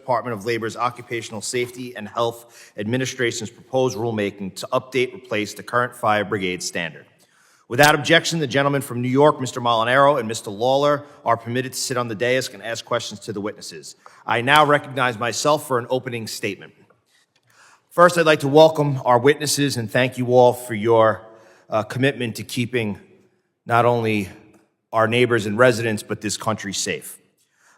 Department of Labor's Occupational Safety and Health Administration's proposed rulemaking to update, replace the current fire brigade standard. Without objection, the gentleman from New York, Mr. Molinaro, and Mr. Lawler are permitted to sit on the dais and ask questions to the witnesses. I now recognize myself for an opening statement. First, I'd like to welcome our witnesses and thank you all for your commitment to keeping not only our neighbors and residents, but this country safe.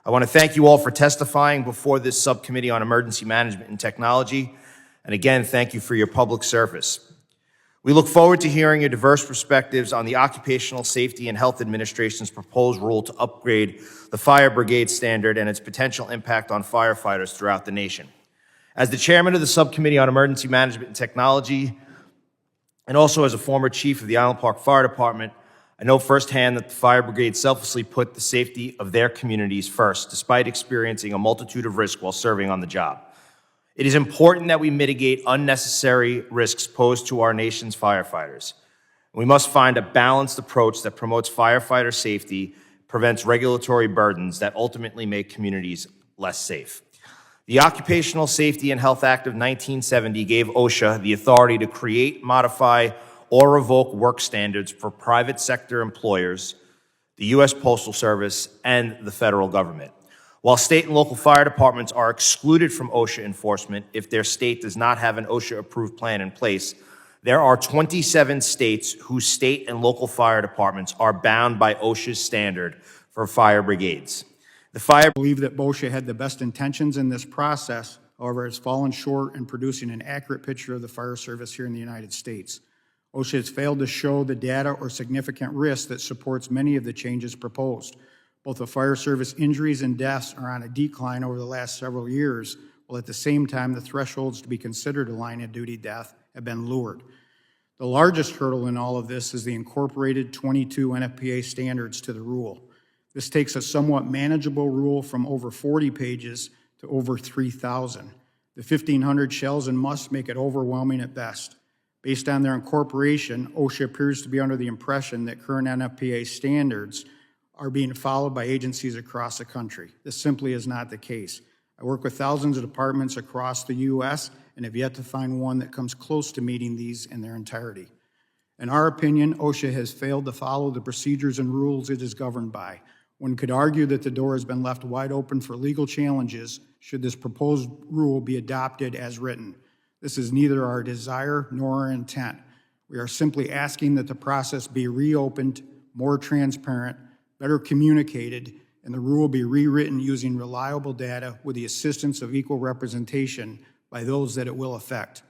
I want to thank you all for testifying before this Subcommittee on Emergency Management and Technology. And again, thank you for your public service. We look forward to hearing your diverse perspectives on the Occupational Safety and Health Administration's proposed rule to upgrade the fire brigade standard and its potential impact on firefighters throughout the nation. As the chairman of the Subcommittee on Emergency Management and Technology, and also as a former chief of the Island Park Fire Department, I know firsthand that the fire brigade selflessly put the safety of their communities first, despite experiencing a multitude of risks while serving on the job. It is important that we mitigate unnecessary risks posed to our nation's firefighters. We must find a balanced approach that promotes firefighter safety, prevents regulatory burdens that ultimately make communities less safe. The Occupational Safety and Health Act of 1970 gave OSHA the authority to create, modify, or revoke work standards for private sector employers, the U.S. Postal Service, and the federal government. While state and local fire departments are excluded from OSHA enforcement if their state does not have an OSHA-approved plan in place, there are 27 states whose state and local fire departments are bound by OSHA's standard for fire brigades. I believe that OSHA had the best intentions in this process, however, has fallen short in producing an accurate picture of the fire service here in the United States. OSHA has failed to show the data or significant risk that supports many of the changes proposed. Both the fire service injuries and deaths are on a decline over the last several years, while at the same time the thresholds to be considered a line of duty death have been lowered. The largest hurdle in all of this is the incorporated 22 NFPA standards to the rule. This takes a somewhat manageable rule from over 40 pages to over 3,000. The 1,500 shells and musts make it overwhelming at best. Based on their incorporation, OSHA appears to be under the impression that current NFPA standards are being followed by agencies across the country. This simply is not the case. I work with thousands of departments across the U.S. and have yet to find one that comes close to meeting these in their entirety. In our opinion, OSHA has failed to follow the procedures and rules it is governed by. One could argue that the door has been left wide open for legal challenges should this proposed rule be adopted as written. This is neither our desire nor our intent. We are simply asking that the process be reopened, more transparent, better communicated, and the rule be rewritten using reliable data with the assistance of equal representation by those that it will affect.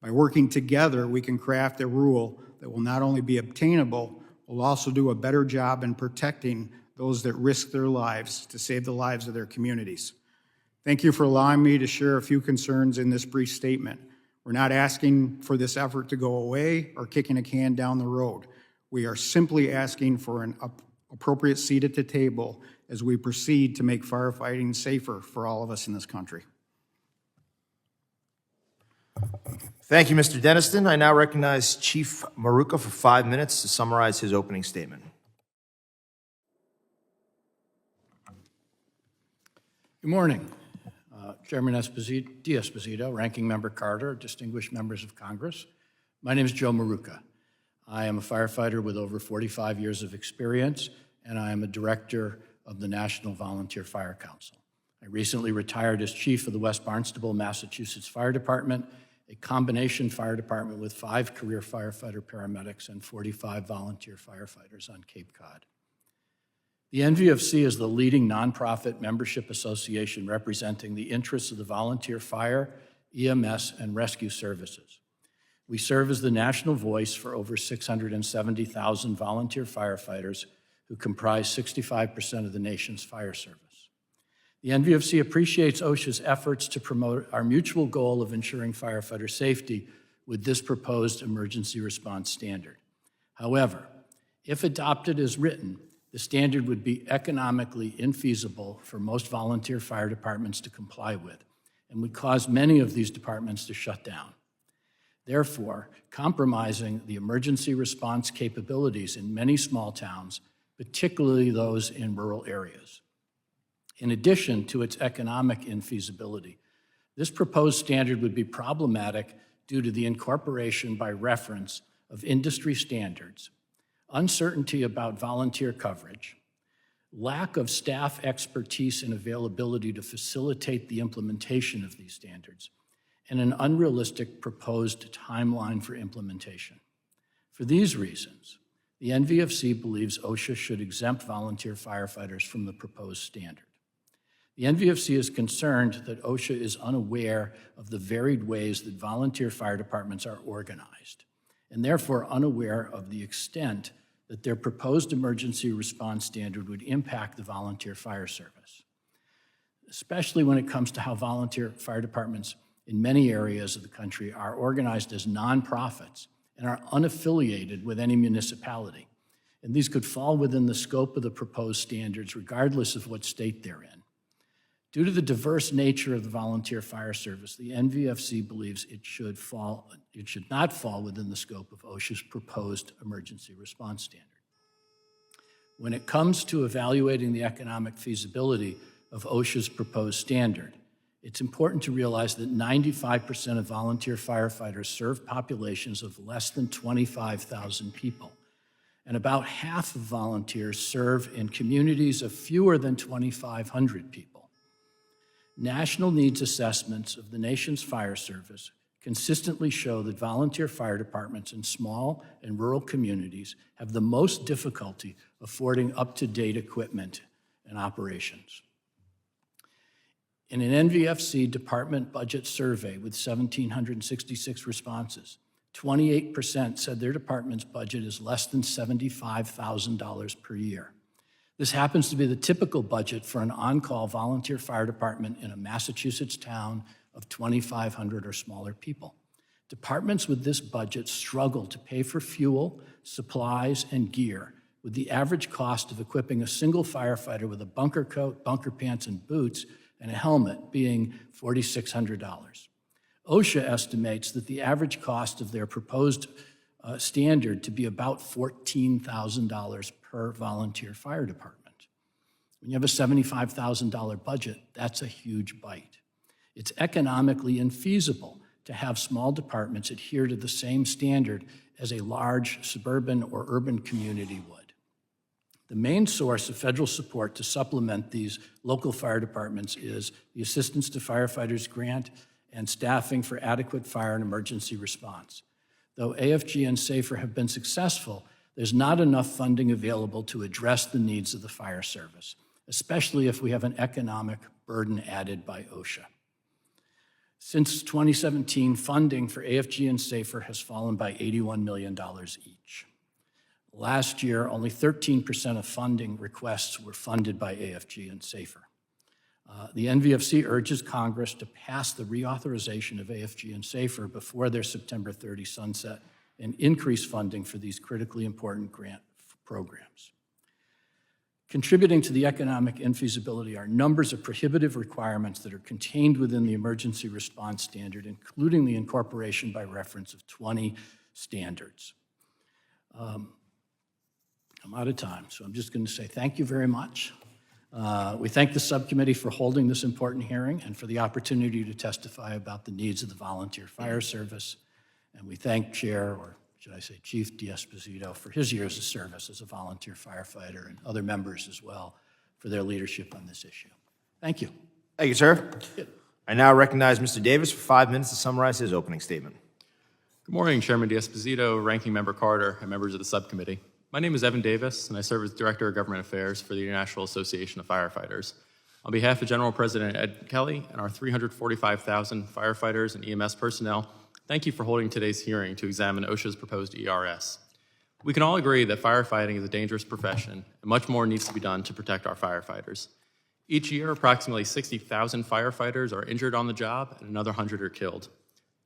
By working together, we can craft a rule that will not only be obtainable, will also do a better job in protecting those that risk their lives to save the lives of their communities. Thank you for allowing me to share a few concerns in this brief statement. We're not asking for this effort to go away or kicking a can down the road. We are simply asking for an appropriate seat at the table as we proceed to make firefighting safer for all of us in this country. Thank you, Mr. Denniston. I now recognize Chief Maruka for 5 minutes to summarize his opening statement. Good morning. Chairman D'Esposito, Ranking Member Carter, distinguished members of Congress. My name is Joe Maruka. I am a firefighter with over 45 years of experience, and I am a director of the National Volunteer Fire Council. I recently retired as chief of the West Barnstable, Massachusetts Fire Department, a combination fire department with 5 career firefighter paramedics and 45 volunteer firefighters on Cape Cod. The NVFC is the leading nonprofit membership association representing the interests of the volunteer fire, EMS, and rescue services. We serve as the national voice for over 670,000 volunteer firefighters who comprise 65% of the nation's fire service. The NVFC appreciates OSHA's efforts to promote our mutual goal of ensuring firefighter safety with this proposed emergency response standard. However, if adopted as written, the standard would be economically infeasible for most volunteer fire departments to comply with and would cause many of these departments to shut down. Therefore, compromising the emergency response capabilities in many small towns, particularly those in rural areas. In addition to its economic infeasibility, this proposed standard would be problematic due to the incorporation by reference of industry standards, uncertainty about volunteer coverage, lack of staff expertise and availability to facilitate the implementation of these standards, and an unrealistic proposed timeline for implementation. For these reasons, the NVFC believes OSHA should exempt volunteer firefighters from the proposed standard. The NVFC is concerned that OSHA is unaware of the varied ways that volunteer fire departments are organized, and therefore unaware of the extent that their proposed emergency response standard would impact the volunteer fire service, especially when it comes to how volunteer fire departments in many areas of the country are organized as nonprofits and are unaffiliated with any municipality. And these could fall within the scope of the proposed standards regardless of what state they're in. Due to the diverse nature of the volunteer fire service, the NVFC believes it should not fall within the scope of OSHA's proposed emergency response standard. When it comes to evaluating the economic feasibility of OSHA's proposed standard, it's important to realize that 95% of volunteer firefighters serve populations of less than 25,000 people, and about half of volunteers serve in communities of fewer than 2,500 people. National needs assessments of the nation's fire service consistently show that volunteer fire departments in small and rural communities have the most difficulty affording up-to-date equipment and operations. In an NVFC department budget survey with 1,766 responses, 28% said their department's budget is less than $75,000 per year. This happens to be the typical budget for an on-call volunteer fire department in a Massachusetts town of 2,500 or smaller people. Departments with this budget struggle to pay for fuel, supplies, and gear, with the average cost of equipping a single firefighter with a bunker coat, bunker pants, and boots, and a helmet being $4,600. OSHA estimates that the average cost of their proposed standard to be about $14,000 per volunteer fire department. When you have a $75,000 budget, that's a huge bite. It's economically infeasible to have small departments adhere to the same standard as a large suburban or urban community would. The main source of federal support to supplement these local fire departments is the Assistance to Firefighters Grant and staffing for adequate fire and emergency response. Though AFG and SAFER have been successful, there's not enough funding available to address the needs of the fire service, especially if we have an economic burden added by OSHA. Since 2017, funding for AFG and SAFER has fallen by $81 million each. Last year, only 13% of funding requests were funded by AFG and SAFER. The NVFC urges Congress to pass the reauthorization of AFG and SAFER before their September 30 sunset and increase funding for these critically important grant programs. Contributing to the economic infeasibility are numbers of prohibitive requirements that are contained within the emergency response standard, including the incorporation by reference of 20 standards. I'm out of time, so I'm just going to say thank you very much. We thank the subcommittee for holding this important hearing and for the opportunity to testify about the needs of the volunteer fire service. And we thank Chair, or should I say Chief D'Esposito, for his years of service as a volunteer firefighter, and other members as well for their leadership on this issue. Thank you. Thank you, sir. I now recognize Mr. Davis for 5 minutes to summarize his opening statement. Good morning, Chairman D'Esposito, Ranking Member Carter, and members of the subcommittee. My name is Evan Davis, and I serve as Director of Government Affairs for the International Association of Firefighters. On behalf of General President Ed Kelly and our 345,000 firefighters and EMS personnel, thank you for holding today's hearing to examine OSHA's proposed ERS. We can all agree that firefighting is a dangerous profession, and much more needs to be done to protect our firefighters. Each year, approximately 60,000 firefighters are injured on the job, and another 100 are killed.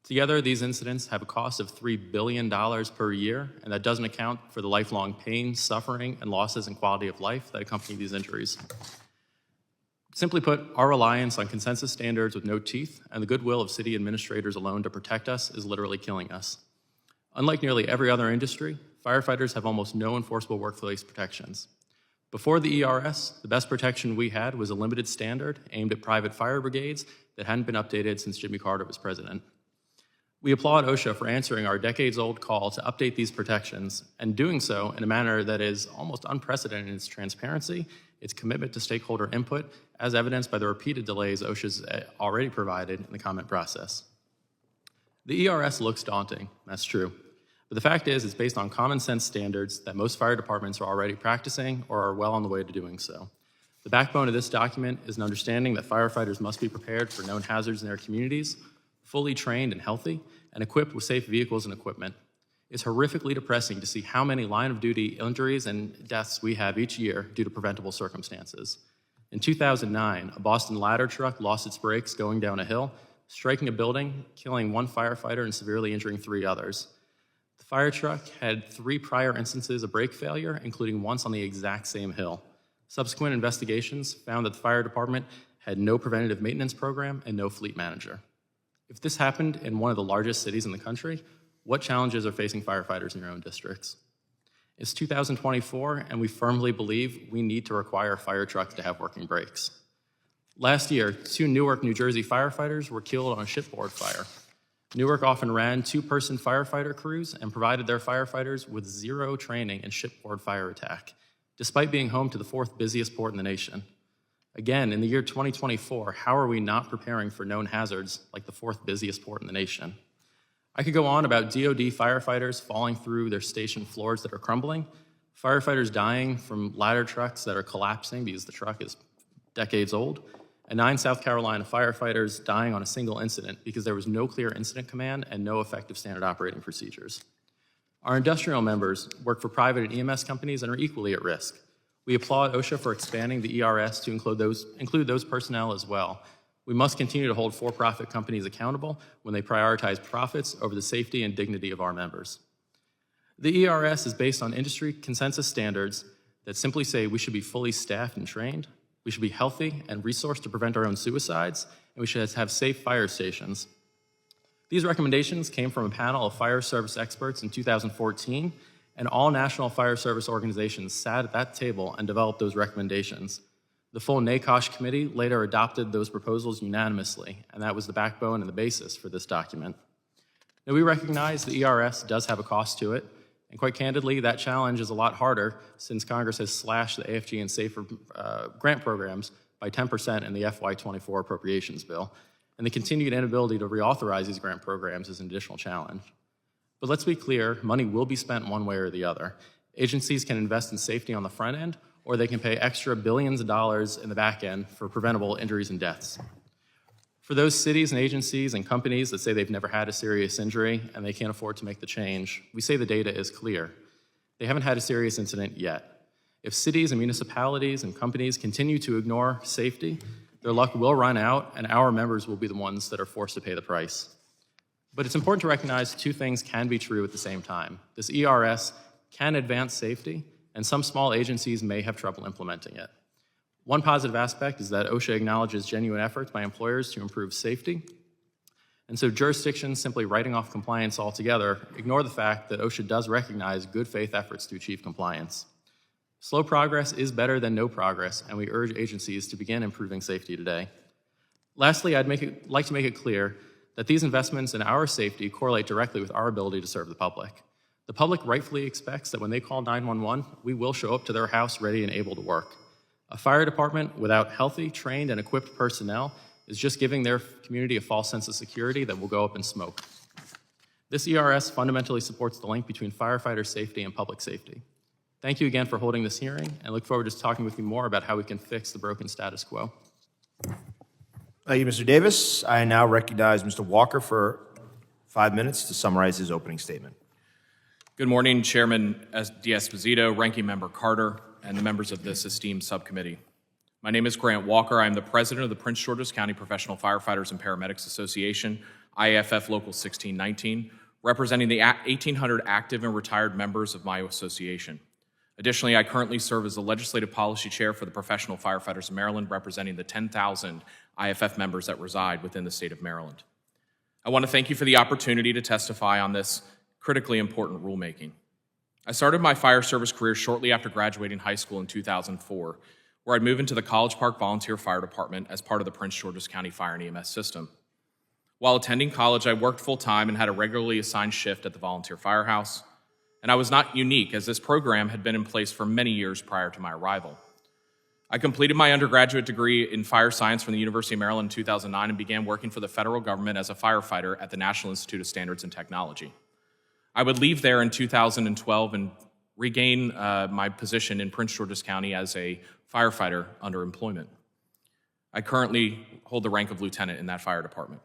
Together, these incidents have a cost of $3 billion per year, and that doesn't account for the lifelong pain, suffering, and losses in quality of life that accompany these injuries. Simply put, our reliance on consensus standards with no teeth and the goodwill of city administrators alone to protect us is literally killing us. Unlike nearly every other industry, firefighters have almost no enforceable workplace protections. Before the ERS, the best protection we had was a limited standard aimed at private fire brigades that hadn't been updated since Jimmy Carter was president. We applaud OSHA for answering our decades-old call to update these protections and doing so in a manner that is almost unprecedented in its transparency, its commitment to stakeholder input, as evidenced by the repeated delays OSHA's already provided in the comment process. The ERS looks daunting, that's true. But the fact is, it's based on common sense standards that most fire departments are already practicing or are well on the way to doing so. The backbone of this document is an understanding that firefighters must be prepared for known hazards in their communities, fully trained and healthy, and equipped with safe vehicles and equipment. It's horrifically depressing to see how many line-of-duty injuries and deaths we have each year due to preventable circumstances. In 2009, a Boston ladder truck lost its brakes going down a hill, striking a building, killing one firefighter and severely injuring 3 others. The fire truck had 3 prior instances of brake failure, including once on the exact same hill. Subsequent investigations found that the fire department had no preventative maintenance program and no fleet manager. If this happened in one of the largest cities in the country, what challenges are facing firefighters in your own districts? It's 2024, and we firmly believe we need to require fire trucks to have working brakes. Last year, 2 Newark, New Jersey firefighters were killed on a shipboard fire. Newark often ran 2-person firefighter crews and provided their firefighters with 0 training in shipboard fire attack, despite being home to the 4th busiest port in the nation. Again, in the year 2024, how are we not preparing for known hazards like the 4th busiest port in the nation? I could go on about DoD firefighters falling through their station floors that are crumbling, firefighters dying from ladder trucks that are collapsing because the truck is decades old, and 9 South Carolina firefighters dying on a single incident because there was no clear incident command and no effective standard operating procedures. Our industrial members work for private and EMS companies and are equally at risk. We applaud OSHA for expanding the ERS to include those personnel as well. We must continue to hold for-profit companies accountable when they prioritize profits over the safety and dignity of our members. The ERS is based on industry consensus standards that simply say we should be fully staffed and trained, we should be healthy and resourced to prevent our own suicides, and we should have safe fire stations. These recommendations came from a panel of fire service experts in 2014, and all national fire service organizations sat at that table and developed those recommendations. The full NACOSH committee later adopted those proposals unanimously, and that was the backbone and the basis for this document. Now, we recognize the ERS does have a cost to it, and quite candidly, that challenge is a lot harder since Congress has slashed the AFG and SAFER grant programs by 10% in the FY24 appropriations bill, and the continued inability to reauthorize these grant programs is an additional challenge. But let's be clear, money will be spent one way or the other. Agencies can invest in safety on the front end, or they can pay extra billions of dollars in the back end for preventable injuries and deaths. For those cities and agencies and companies that say they've never had a serious injury and they can't afford to make the change, we say the data is clear. They haven't had a serious incident yet. If cities and municipalities and companies continue to ignore safety, their luck will run out and our members will be the ones that are forced to pay the price. But it's important to recognize 2 things can be true at the same time. This ERS can advance safety, and some small agencies may have trouble implementing it. One positive aspect is that OSHA acknowledges genuine efforts by employers to improve safety, and so jurisdictions simply writing off compliance altogether ignore the fact that OSHA does recognize good faith efforts to achieve compliance. Slow progress is better than no progress, and we urge agencies to begin improving safety today. Lastly, I'd like to make it clear that these investments in our safety correlate directly with our ability to serve the public. The public rightfully expects that when they call 911, we will show up to their house ready and able to work. A fire department without healthy, trained, and equipped personnel is just giving their community a false sense of security that will go up in smoke. This ERS fundamentally supports the link between firefighter safety and public safety. Thank you again for holding this hearing, and look forward to talking with you more about how we can fix the broken status quo. Thank you, Mr. Davis. I now recognize Mr. Walker for 5 minutes to summarize his opening statement. Good morning, Chairman D'Esposito, Ranking Member Carter, and the members of this esteemed subcommittee. My name is Grant Walker. I am the president of the Prince George's County Professional Firefighters and Paramedics Association, IAFF Local 1619, representing the 1,800 active and retired members of my association. Additionally, I currently serve as the Legislative Policy Chair for the Professional Firefighters of Maryland, representing the 10,000 IFF members that reside within the state of Maryland. I want to thank you for the opportunity to testify on this critically important rulemaking. I started my fire service career shortly after graduating high school in 2004, where I'd move into the College Park Volunteer Fire Department as part of the Prince George's County Fire and EMS system. While attending college, I worked full-time and had a regularly assigned shift at the volunteer firehouse, and I was not unique, as this program had been in place for many years prior to my arrival. I completed my undergraduate degree in fire science from the University of Maryland in 2009 and began working for the federal government as a firefighter at the National Institute of Standards and Technology. I would leave there in 2012 and regain my position in Prince George's County as a firefighter under employment. I currently hold the rank of lieutenant in that fire department.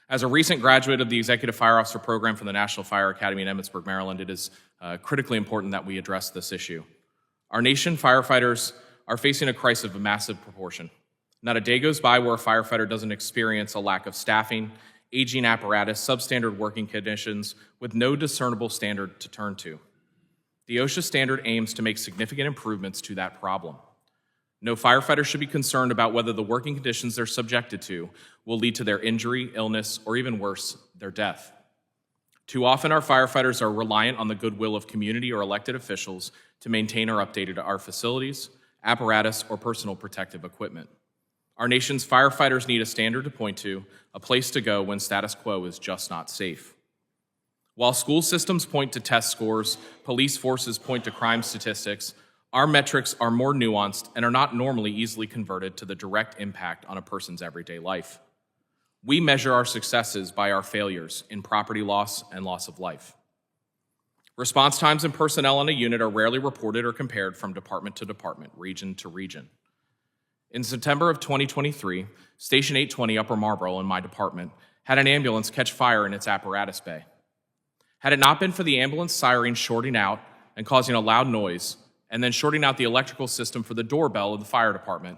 As a recent graduate of the Executive Fire Officer Program from the National Fire Academy in Emmitsburg, Maryland, it is critically important that we address this issue. Our nation firefighters are facing a crisis of a massive proportion. Not a day goes by where a firefighter doesn't experience a lack of staffing, aging apparatus, substandard working conditions, with no discernible standard to turn to. The OSHA standard aims to make significant improvements to that problem. No firefighter should be concerned about whether the working conditions they're subjected to will lead to their injury, illness, or even worse, their death. Too often, our firefighters are reliant on the goodwill of community or elected officials to maintain or update our facilities, apparatus, or personal protective equipment. Our nation's firefighters need a standard to point to, a place to go when status quo is just not safe. While school systems point to test scores, police forces point to crime statistics, our metrics are more nuanced and are not normally easily converted to the direct impact on a person's everyday life. We measure our successes by our failures in property loss and loss of life. Response times and personnel on a unit are rarely reported or compared from department to department, region to region. In September of 2023, Station 820 Upper Marlboro in my department had an ambulance catch fire in its apparatus bay. Had it not been for the ambulance siren shorting out and causing a loud noise, and then shorting out the electrical system for the doorbell of the fire department,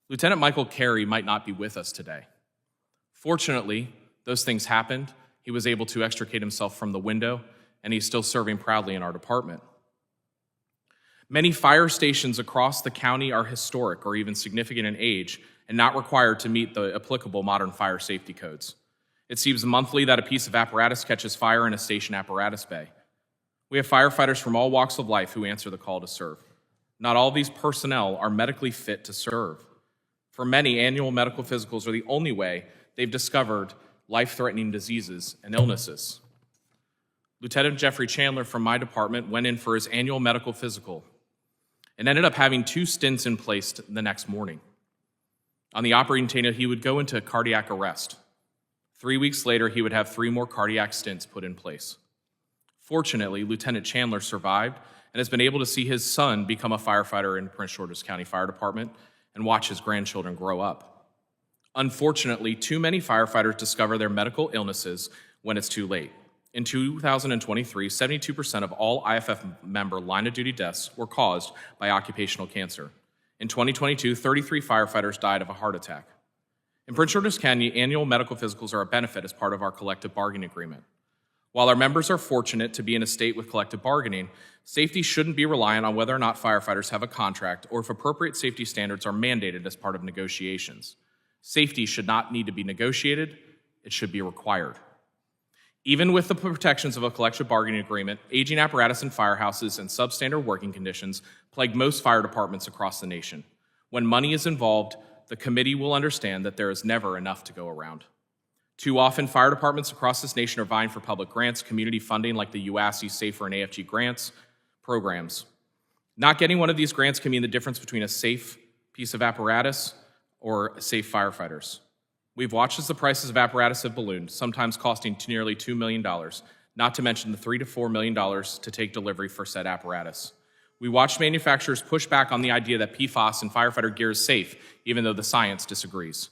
Lieutenant Michael Carey might not be with us today. Fortunately, those things happened. He was able to extricate himself from the window, and he's still serving proudly in our department. Many fire stations across the county are historic or even significant in age and not required to meet the applicable modern fire safety codes. It seems monthly that a piece of apparatus catches fire in a station apparatus bay. We have firefighters from all walks of life who answer the call to serve. Not all these personnel are medically fit to serve. For many, annual medical physicals are the only way they've discovered life-threatening diseases and illnesses. Lieutenant Jeffrey Chandler from my department went in for his annual medical physical and ended up having 2 stents in place the next morning. On the operating table, he would go into cardiac arrest. 3 weeks later, he would have 3 more cardiac stents put in place. Fortunately, Lieutenant Chandler survived and has been able to see his son become a firefighter in Prince George's County Fire Department and watch his grandchildren grow up. Unfortunately, too many firefighters discover their medical illnesses when it's too late. In 2023, 72% of all IFF member line-of-duty deaths were caused by occupational cancer. In 2022, 33 firefighters died of a heart attack. In Prince George's County, annual medical physicals are a benefit as part of our collective bargaining agreement. While our members are fortunate to be in a state with collective bargaining, safety shouldn't be reliant on whether or not firefighters have a contract or if appropriate safety standards are mandated as part of negotiations. Safety should not need to be negotiated, it should be required. Even with the protections of a collective bargaining agreement, aging apparatus in firehouses and substandard working conditions plague most fire departments across the nation. When money is involved, the committee will understand that there is never enough to go around. Too often, fire departments across this nation are vying for public grants, community funding like the UASC, SAFER, and AFG grants programs. Not getting one of these grants can mean the difference between a safe piece of apparatus or safe firefighters. We've watched as the prices of apparatus have ballooned, sometimes costing nearly $2 million, not to mention the $3 to $4 million to take delivery for said apparatus. We watched manufacturers push back on the idea that PFAS in firefighter gear is safe, even though the science disagrees.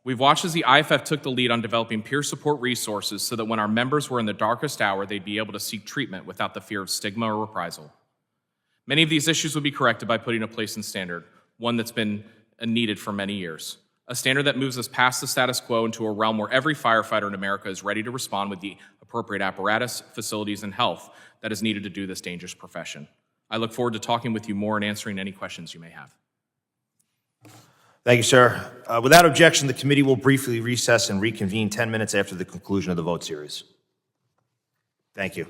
We've watched as the IFF took the lead on developing peer support resources so that when our members were in the darkest hour, they'd be able to seek treatment without the fear of stigma or reprisal. Many of these issues would be corrected by putting a place in standard, one that's been needed for many years. A standard that moves us past the status quo into a realm where every firefighter in America is ready to respond with the appropriate apparatus, facilities, and health that is needed to do this dangerous profession. I look forward to talking with you more and answering any questions you may have. Thank you, sir. Without objection, the committee will briefly recess and reconvene 10 minutes after the conclusion of the vote series. Thank you.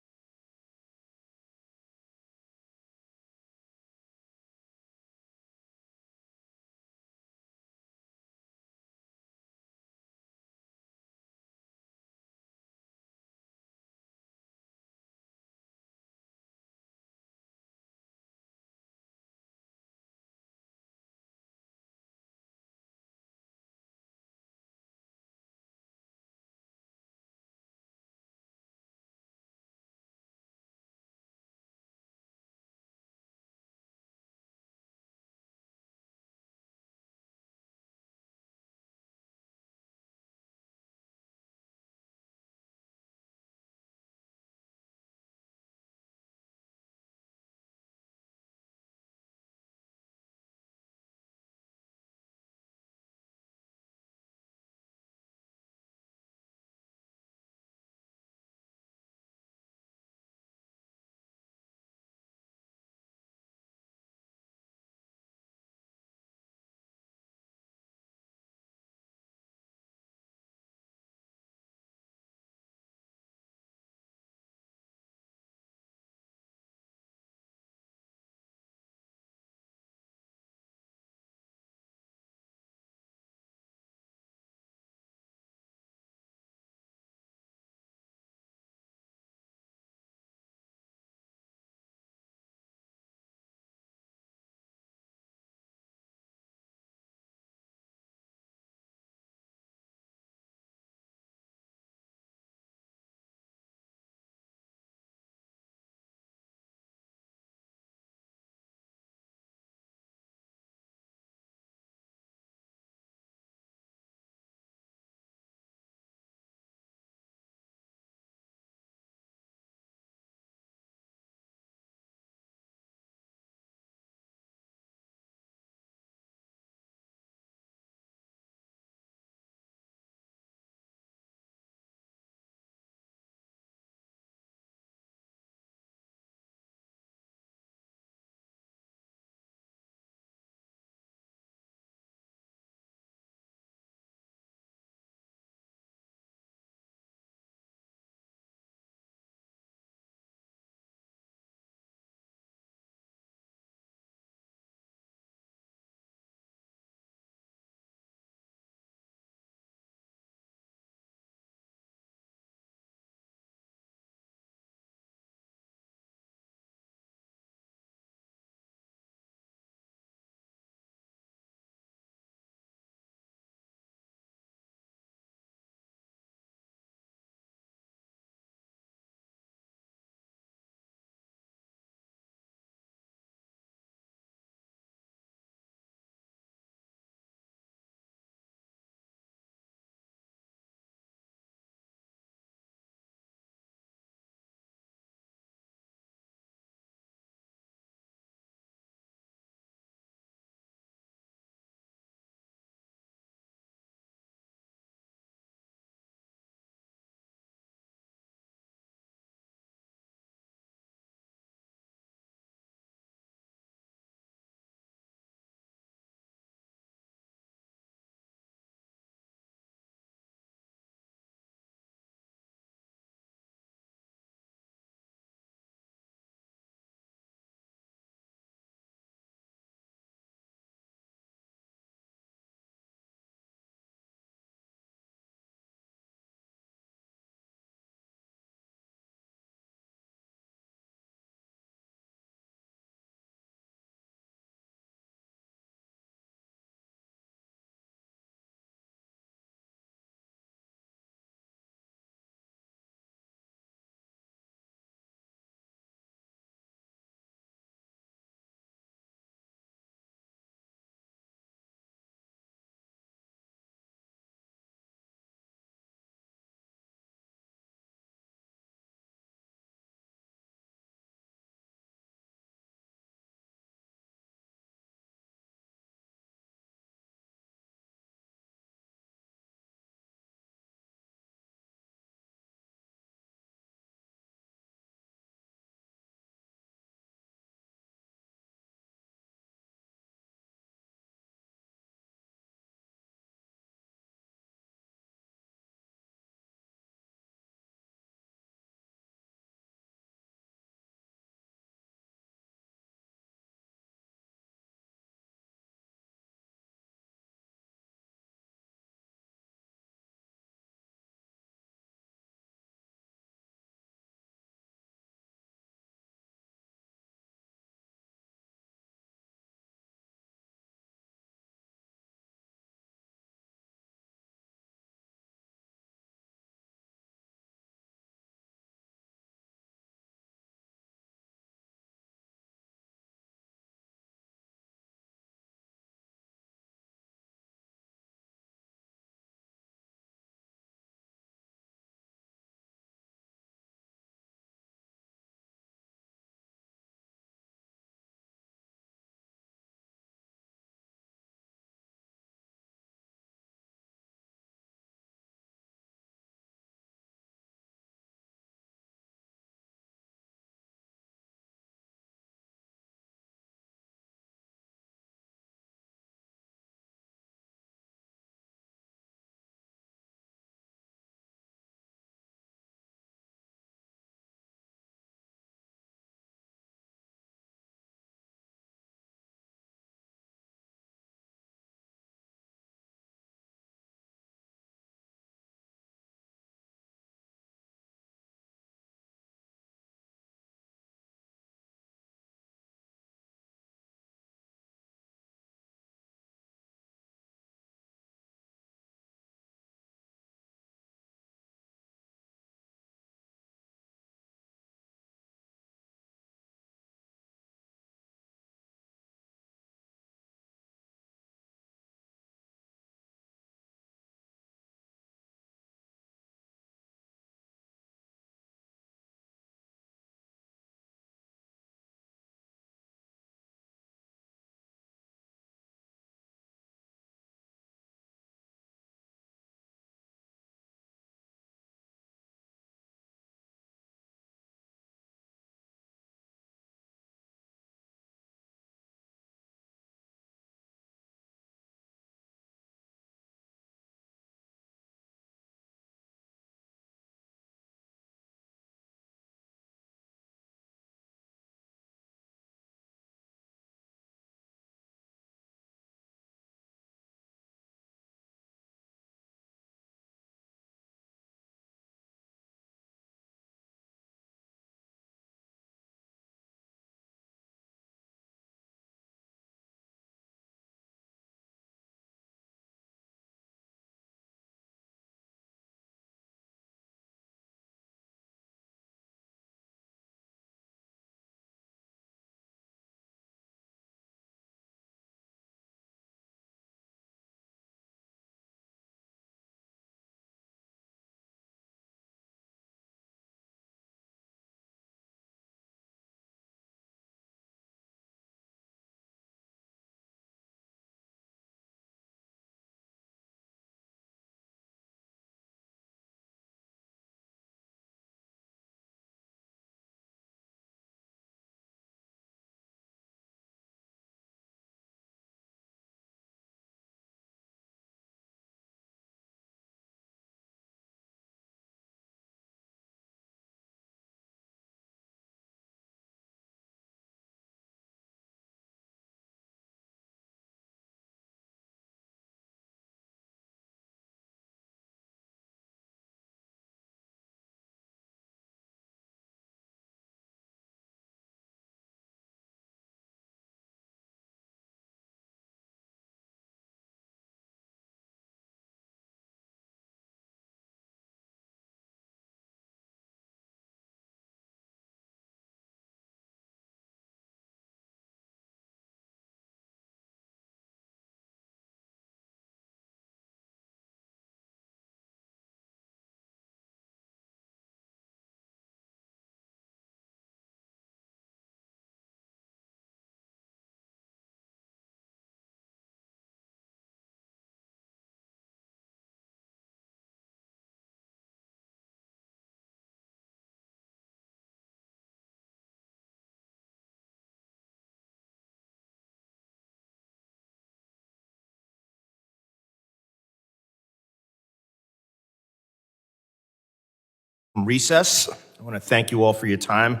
recess. I want to thank you all for your time.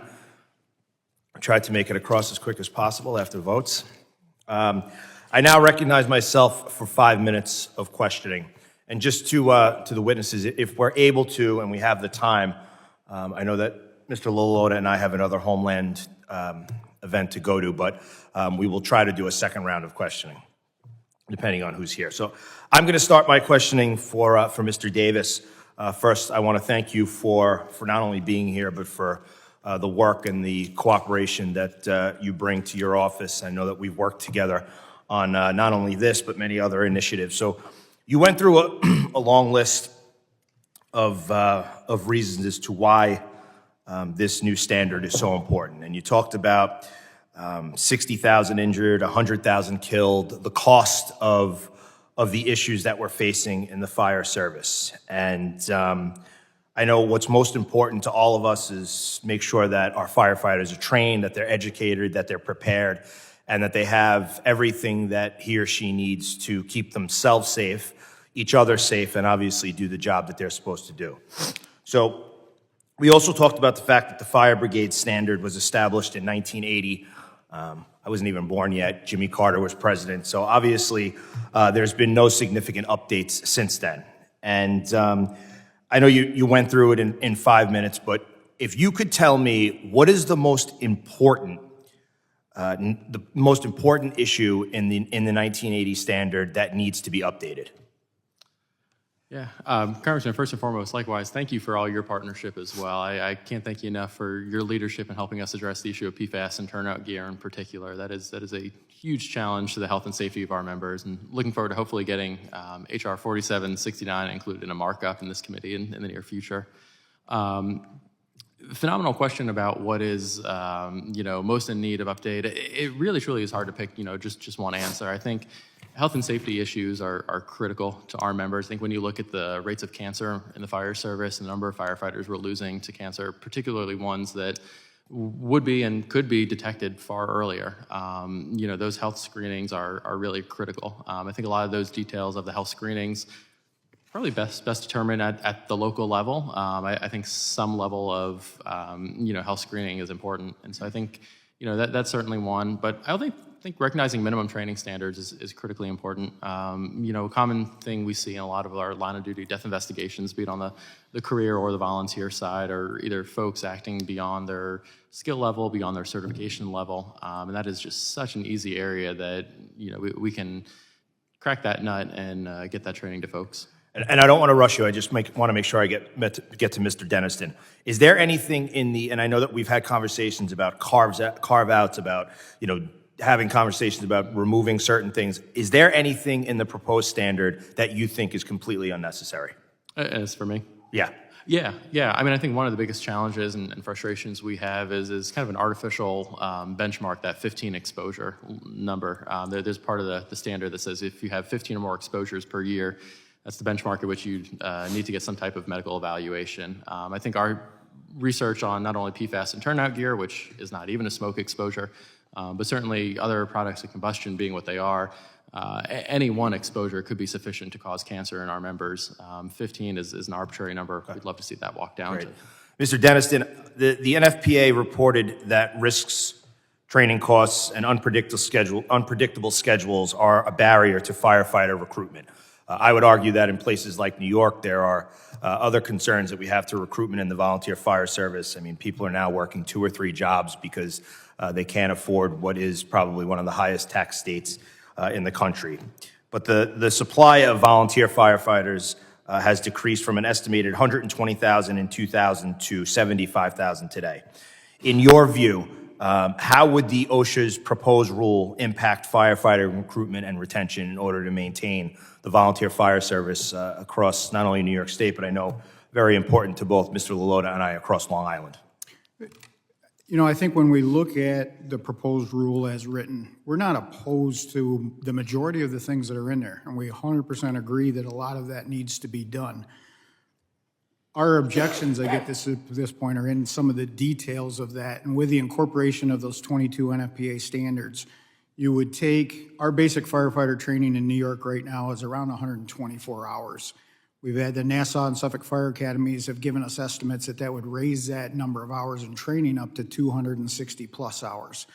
I tried to make it across as quick as possible after votes. I now recognize myself for 5 minutes of questioning. And just to the witnesses, if we're able to and we have the time, I know that Mr. Loloda and I have another Homeland event to go to, but we will try to do a second round of questioning, depending on who's here. So I'm going to start my questioning for Mr. Davis. First, I want to thank you for not only being here, but for the work and the cooperation that you bring to your office. I know that we've worked together on not only this, but many other initiatives. So you went through a long list of reasons as to why this new standard is so important. And you talked about 60,000 injured, 100,000 killed, the cost of the issues that we're facing in the fire service. And I know what's most important to all of us is make sure that our firefighters are trained, that they're educated, that they're prepared, and that they have everything that he or she needs to keep themselves safe, each other safe, and obviously do the job that they're supposed to do. So we also talked about the fact that the fire brigade standard was established in 1980. I wasn't even born yet. Jimmy Carter was president. So obviously there's been no significant updates since then. And I know you went through it in 5 minutes, but if you could tell me what is the most important issue in the 1980 standard that needs to be updated? Yeah, Congressman, first and foremost, likewise, thank you for all your partnership as well. I can't thank you enough for your leadership in helping us address the issue of PFAS and turnout gear in particular. That is a huge challenge to the health and safety of our members, and looking forward to hopefully getting HR 4769 included in a markup in this committee in the near future. Phenomenal question about what is most in need of update. It really truly is hard to pick just one answer. I think health and safety issues are critical to our members. I think when you look at the rates of cancer in the fire service and the number of firefighters we're losing to cancer, particularly ones that would be and could be detected far earlier, those health screenings are really critical. I think a lot of those details of the health screenings probably best determined at the local level. I think some level of health screening is important, and so I think that's certainly one. But I think recognizing minimum training standards is critically important. A common thing we see in a lot of our line of duty death investigations, be it on the career or the volunteer side, are either folks acting beyond their skill level, beyond their certification level, and that is just such an easy area that we can crack that nut and get that training to folks. And I don't want to rush you. I just want to make sure I get to Mr. Deniston. Is there anything in and I know that we've had conversations about carve-outs, about having conversations about removing certain things. Is there anything in the proposed standard that you think is completely unnecessary? As for me? Yeah. Yeah. I mean, I think one of the biggest challenges and frustrations we have is kind of an artificial benchmark, that 15 exposure number. There's part of the standard that says if you have 15 or more exposures per year, that's the benchmark at which you need to get some type of medical evaluation. I think our research on not only PFAS and turnout gear, which is not even a smoke exposure, but certainly other products of combustion being what they are, any one exposure could be sufficient to cause cancer in our members. 15 is an arbitrary number. We'd love to see that walk down. Great. Mr. Deniston, the NFPA reported that risks, training costs, and unpredictable schedules are a barrier to firefighter recruitment. I would argue that in places like New York, there are other concerns that we have to recruitment in the volunteer fire service. I mean, people are now working 2 or 3 jobs because they can't afford what is probably one of the highest tax states in the country. But the supply of volunteer firefighters has decreased from an estimated 120,000 in 2000 to 75,000 today. In your view, how would the OSHA's proposed rule impact firefighter recruitment and retention in order to maintain the volunteer fire service across not only New York State, but I know very important to both Mr. Loloda and I across Long Island? I think when we look at the proposed rule as written, we're not opposed to the majority of the things that are in there, and we 100% agree that a lot of that needs to be done. Our objections, I get this at this point, are in some of the details of that, and with the incorporation of those 22 NFPA standards, you would take our basic firefighter training in New York right now is around 124 hours. We've had the Nassau and Suffolk Fire Academies have given us estimates that would raise that number of hours in training up to 260-plus hours.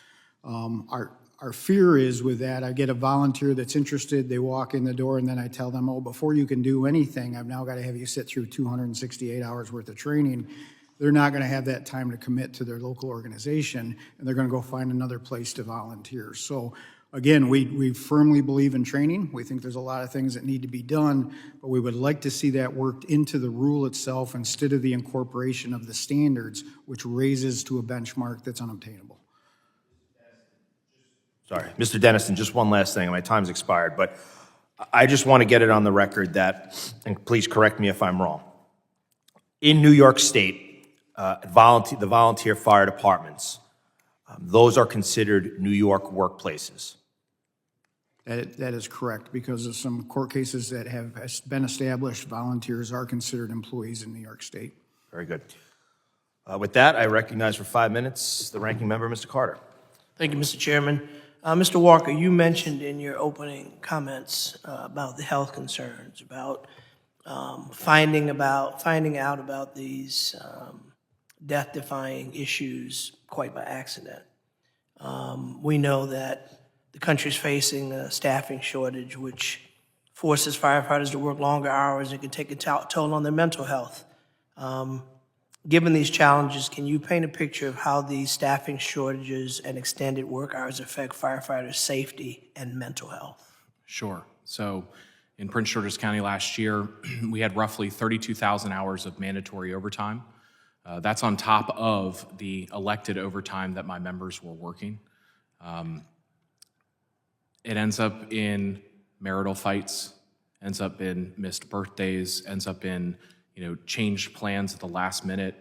Our fear is with that, I get a volunteer that's interested, they walk in the door, and then I tell them, oh, before you can do anything, I've now got to have you sit through 268 hours worth of training. They're not going to have that time to commit to their local organization, and they're going to go find another place to volunteer. So again, we firmly believe in training. We think there's a lot of things that need to be done, but we would like to see that worked into the rule itself instead of the incorporation of the standards, which raises to a benchmark that's unobtainable. Sorry, Mr. Dennison, just one last thing. My time's expired, but I just want to get it on the record that, and please correct me if I'm wrong, in New York State, the volunteer fire departments, those are considered New York workplaces. That is correct. Because of some court cases that have been established, volunteers are considered employees in New York State. Very good. With that, I recognize for 5 minutes the ranking member, Mr. Carter. Thank you, Mr. Chairman. Mr. Walker, you mentioned in your opening comments about the health concerns, about finding out about these death-defying issues quite by accident. We know that the country's facing a staffing shortage, which forces firefighters to work longer hours and can take a toll on their mental health. Given these challenges, can you paint a picture of how these staffing shortages and extended work hours affect firefighters' safety and mental health? Sure. So in Prince George's County last year, we had roughly 32,000 hours of mandatory overtime. That's on top of the elected overtime that my members were working. It ends up in marital fights, ends up in missed birthdays, ends up in changed plans at the last minute,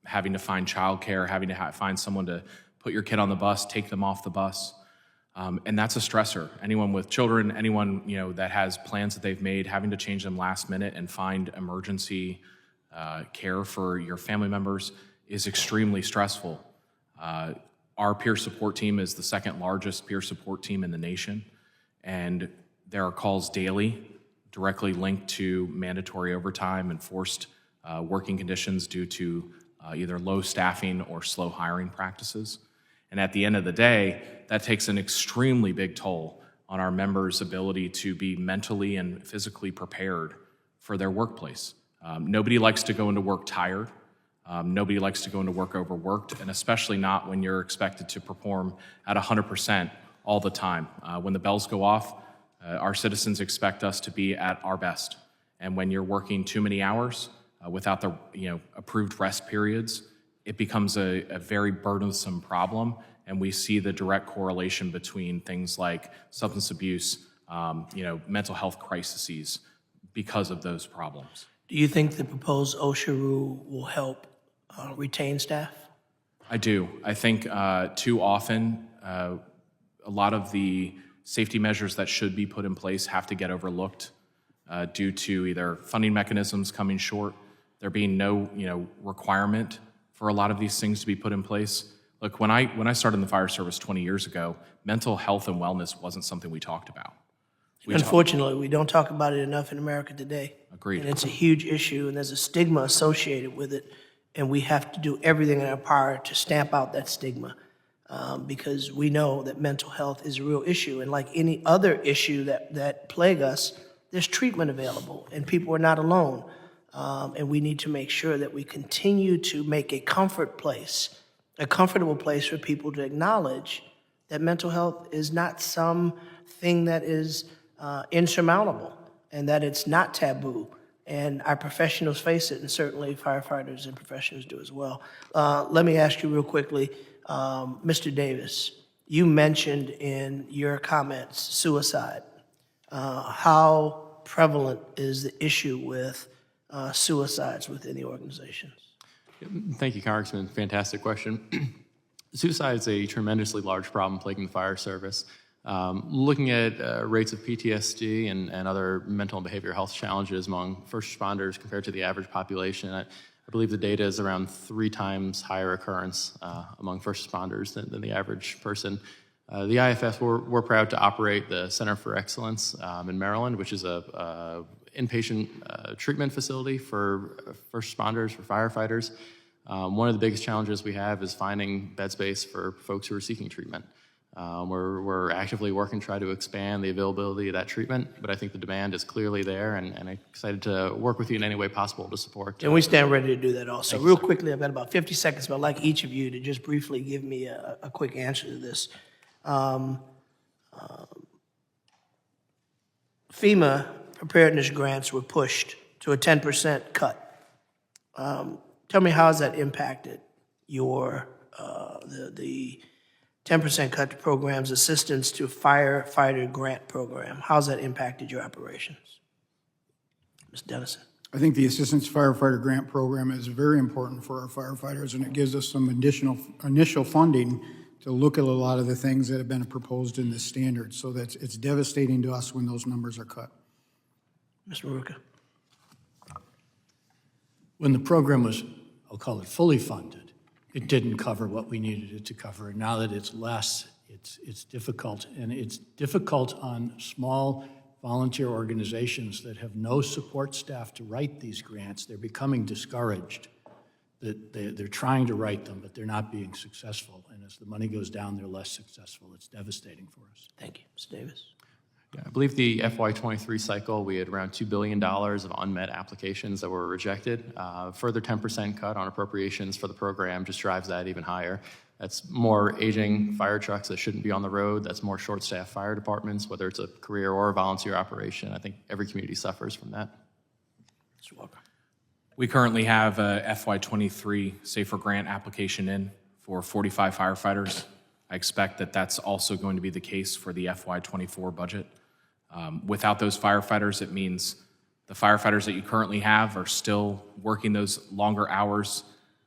having to find childcare, having to find someone to put your kid on the bus, take them off the bus. And that's a stressor. Anyone with children, anyone that has plans that they've made, having to change them last minute and find emergency care for your family members is extremely stressful. Our peer support team is the second largest peer support team in the nation, and there are calls daily directly linked to mandatory overtime and forced working conditions due to either low staffing or slow hiring practices. And at the end of the day, that takes an extremely big toll on our members' ability to be mentally and physically prepared for their workplace. Nobody likes to go into work tired. Nobody likes to go into work overworked, and especially not when you're expected to perform at 100% all the time. When the bells go off, our citizens expect us to be at our best. And when you're working too many hours without the approved rest periods, it becomes a very burdensome problem. And we see the direct correlation between things like substance abuse, mental health crises because of those problems. Do you think the proposed OSHA rule will help retain staff? I do. I think too often a lot of the safety measures that should be put in place have to get overlooked due to either funding mechanisms coming short, there being no requirement for a lot of these things to be put in place. Look, when I started in the fire service 20 years ago, mental health and wellness wasn't something we talked about. Unfortunately, we don't talk about it enough in America today. Agreed. And it's a huge issue, and there's a stigma associated with it, and we have to do everything in our power to stamp out that stigma. Because we know that mental health is a real issue. And like any other issue that plague us, there's treatment available, and people are not alone. And we need to make sure that we continue to make a comfortable place for people to acknowledge that mental health is not something that is insurmountable, and that it's not taboo. And our professionals face it, and certainly firefighters and professionals do as well. Let me ask you real quickly, Mr. Davis, you mentioned in your comments suicide. How prevalent is the issue with suicides within the organizations? Thank you, Congressman. Fantastic question. Suicide is a tremendously large problem plaguing the fire service. Looking at rates of PTSD and other mental and behavioral health challenges among first responders compared to the average population, I believe the data is around 3 times higher occurrence among first responders than the average person. The IFS, we're proud to operate the Center for Excellence in Maryland, which is a inpatient treatment facility for first responders, for firefighters. One of the biggest challenges we have is finding bed space for folks who are seeking treatment. We're actively working to try to expand the availability of that treatment, but I think the demand is clearly there, and I'm excited to work with you in any way possible to support. And we stand ready to do that also. Real quickly, I've got about 50 seconds, but I'd like each of you to just briefly give me a quick answer to this. FEMA preparedness grants were pushed to a 10% cut. Tell me, how has that impacted your, the 10% cut to programs, assistance to firefighter grant program? How's that impacted your operations? Ms. Dennison. I think the Assistance Firefighter Grant Program is very important for our firefighters, and it gives us some additional initial funding to look at a lot of the things that have been proposed in this standard. So it's devastating to us when those numbers are cut. Mr. Maruka. When the program was, I'll call it fully funded, it didn't cover what we needed it to cover. And now that it's less, it's difficult. And it's difficult on small volunteer organizations that have no support staff to write these grants. They're becoming discouraged. That they're trying to write them, but they're not being successful. And as the money goes down, they're less successful. It's devastating for us. Thank you. Mr. Davis. Yeah, I believe the FY23 cycle, we had around $2 billion of unmet applications that were rejected. Further 10% cut on appropriations for the program just drives that even higher. That's more aging fire trucks that shouldn't be on the road. That's more short-staffed fire departments, whether it's a career or a volunteer operation. I think every community suffers from that. Mr. Walker. We currently have a FY23 SAFER grant application in for 45 firefighters. I expect that that's also going to be the case for the FY24 budget. Without those firefighters, it means the firefighters that you currently have are still working those longer hours,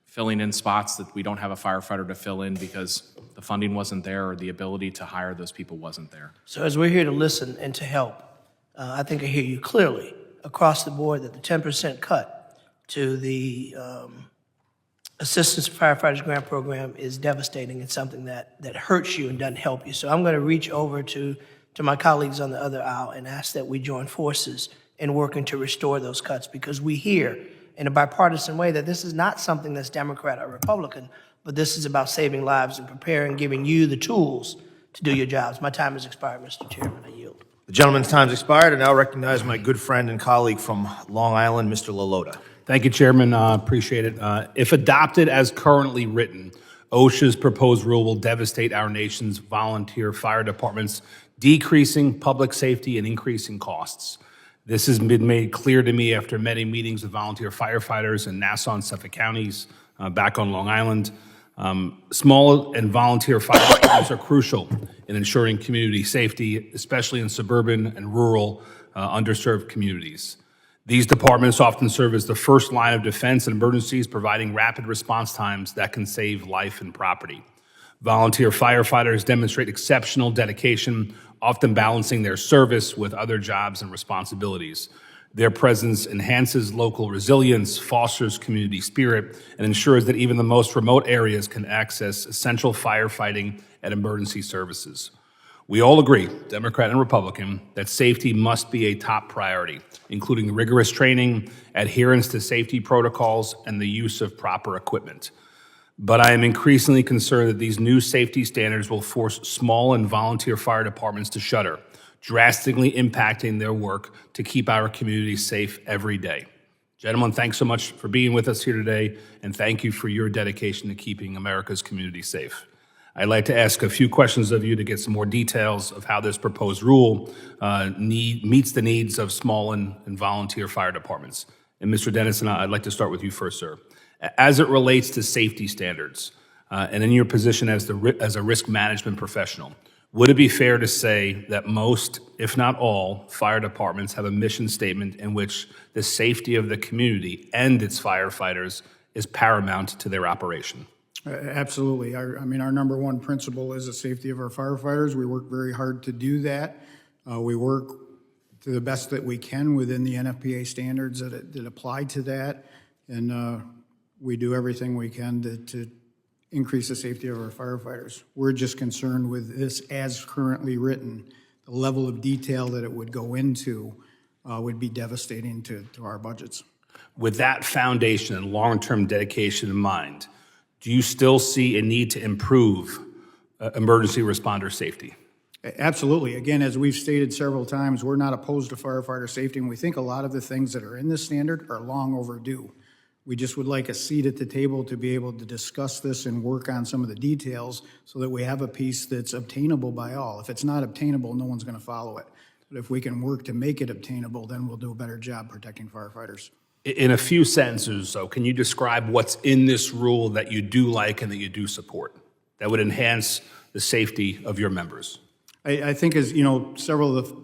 filling in spots that we don't have a firefighter to fill in because the funding wasn't there or the ability to hire those people wasn't there. So as we're here to listen and to help, I think I hear you clearly across the board that the 10% cut to the Assistance to Firefighters Grant Program is devastating. It's something that hurts you and doesn't help you. So I'm going to reach over to my colleagues on the other aisle and ask that we join forces in working to restore those cuts, because we hear in a bipartisan way that this is not something that's Democrat or Republican, but this is about saving lives and preparing, giving you the tools to do your jobs. My time has expired, Mr. Chairman. I yield. The gentleman's time's expired. I now recognize my good friend and colleague from Long Island, Mr. LaLota. Thank you, Chairman. Appreciate it. If adopted as currently written, OSHA's proposed rule will devastate our nation's volunteer fire departments, decreasing public safety and increasing costs. This has been made clear to me after many meetings with volunteer firefighters in Nassau and Suffolk counties, back on Long Island. Small and volunteer fire departments are crucial in ensuring community safety, especially in suburban and rural underserved communities. These departments often serve as the first line of defense in emergencies, providing rapid response times that can save life and property. Volunteer firefighters demonstrate exceptional dedication, often balancing their service with other jobs and responsibilities. Their presence enhances local resilience, fosters community spirit, and ensures that even the most remote areas can access essential firefighting and emergency services. We all agree, Democrat and Republican, that safety must be a top priority, including rigorous training, adherence to safety protocols, and the use of proper equipment. But I am increasingly concerned that these new safety standards will force small and volunteer fire departments to shutter, drastically impacting their work to keep our communities safe every day. Gentlemen, thanks so much for being with us here today, and thank you for your dedication to keeping America's communities safe. I'd like to ask a few questions of you to get some more details of how this proposed rule meets the needs of small and volunteer fire departments. And Mr. Dennison, I'd like to start with you first, sir. As it relates to safety standards, and in your position as a risk management professional, would it be fair to say that most, if not all, fire departments have a mission statement in which the safety of the community and its firefighters is paramount to their operation? Absolutely. I mean, our number one principle is the safety of our firefighters. We work very hard to do that. We work to the best that we can within the NFPA standards that apply to that. And we do everything we can to increase the safety of our firefighters. We're just concerned with this as currently written, the level of detail that it would go into would be devastating to our budgets. With that foundation and long-term dedication in mind, do you still see a need to improve emergency responder safety? Absolutely. Again, as we've stated several times, we're not opposed to firefighter safety, and we think a lot of the things that are in this standard are long overdue. We just would like a seat at the table to be able to discuss this and work on some of the details so that we have a piece that's obtainable by all. If it's not obtainable, no one's going to follow it. But if we can work to make it obtainable, then we'll do a better job protecting firefighters. In a few sentences, though, can you describe what's in this rule that you do like and that you do support that would enhance the safety of your members? I think, as you know, several of the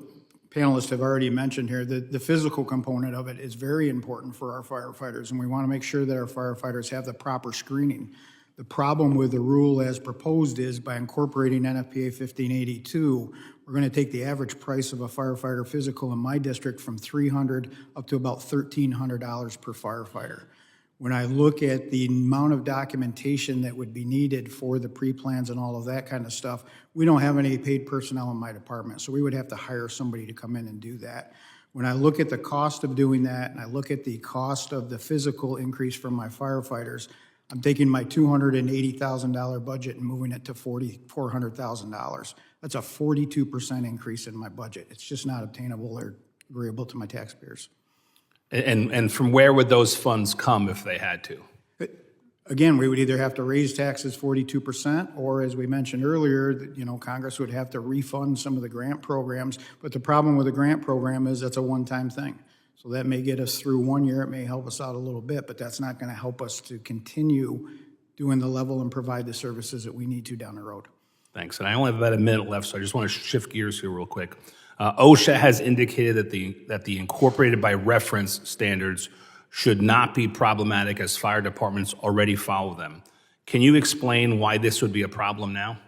panelists have already mentioned here, the physical component of it is very important for our firefighters, and we want to make sure that our firefighters have the proper screening. The problem with the rule as proposed is by incorporating NFPA 1582, we're going to take the average price of a firefighter physical in my district from $300 up to about $1,300 per firefighter. When I look at the amount of documentation that would be needed for the pre-plans and all of that kind of stuff, we don't have any paid personnel in my department, so we would have to hire somebody to come in and do that. When I look at the cost of doing that, and I look at the cost of the physical increase from my firefighters, I'm taking my $280,000 budget and moving it to $400,000. That's a 42% increase in my budget. It's just not obtainable or agreeable to my taxpayers. And from where would those funds come if they had to? Again, we would either have to raise taxes 42%, or as we mentioned earlier, you know, Congress would have to refund some of the grant programs. But the problem with the grant program is that's a one-time thing. So that may get us through 1 year, it may help us out a little bit, but that's not going to help us to continue doing the level and provide the services that we need to down the road. Thanks. And I only have about a minute left, so I just want to shift gears here real quick. OSHA has indicated that the incorporated by reference standards should not be problematic as fire departments already follow them. Can you explain why this would be a problem now?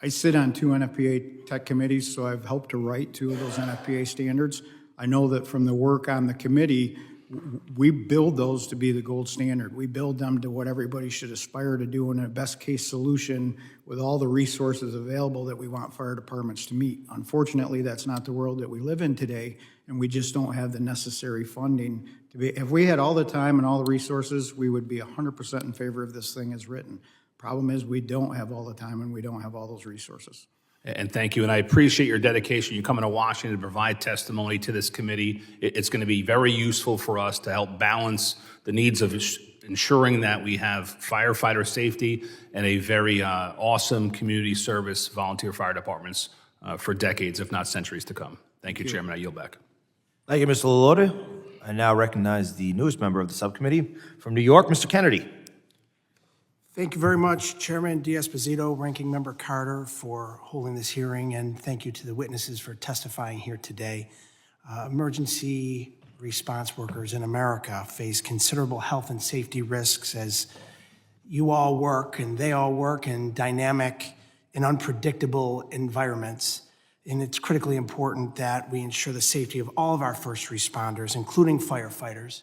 I sit on 2 NFPA tech committees, so I've helped to write 2 of those NFPA standards. I know that from the work on the committee, we build those to be the gold standard. We build them to what everybody should aspire to do in a best case solution with all the resources available that we want fire departments to meet. Unfortunately, that's not the world that we live in today, and we just don't have the necessary funding to be. If we had all the time and all the resources, we would be 100% in favor of this thing as written. Problem is, we don't have all the time and we don't have all those resources. And thank you, and I appreciate your dedication. You coming to Washington to provide testimony to this committee. It's going to be very useful for us to help balance the needs of ensuring that we have firefighter safety and a very awesome community service volunteer fire departments for decades, if not centuries to come. Thank you, Chairman. I yield back. Thank you, Mr. LaLorda. I now recognize the newest member of the subcommittee from New York, Mr. Kennedy. Thank you very much, Chairman D'Esposito, Ranking Member Carter, for holding this hearing, and thank you to the witnesses for testifying here today. Emergency response workers in America face considerable health and safety risks as you all work and they all work in dynamic and unpredictable environments. And it's critically important that we ensure the safety of all of our first responders, including firefighters,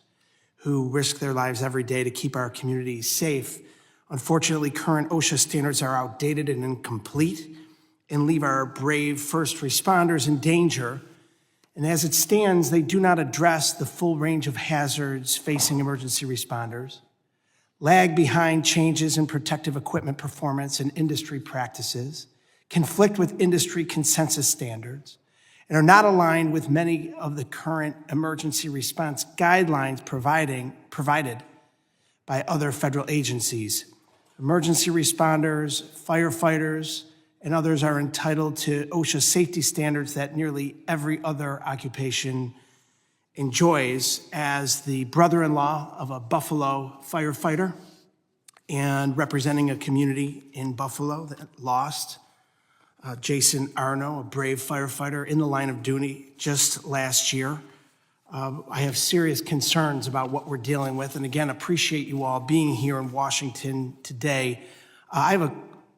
who risk their lives every day to keep our communities safe. Unfortunately, current OSHA standards are outdated and incomplete and leave our brave first responders in danger. And as it stands, they do not address the full range of hazards facing emergency responders, lag behind changes in protective equipment performance and industry practices, conflict with industry consensus standards, and are not aligned with many of the current emergency response guidelines provided by other federal agencies. Emergency responders, firefighters, and others are entitled to OSHA safety standards that nearly every other occupation enjoys. As the brother-in-law of a Buffalo firefighter and representing a community in Buffalo that lost Jason Arno, a brave firefighter in the line of duty just last year, I have serious concerns about what we're dealing with, and again, appreciate you all being here in Washington today. I have a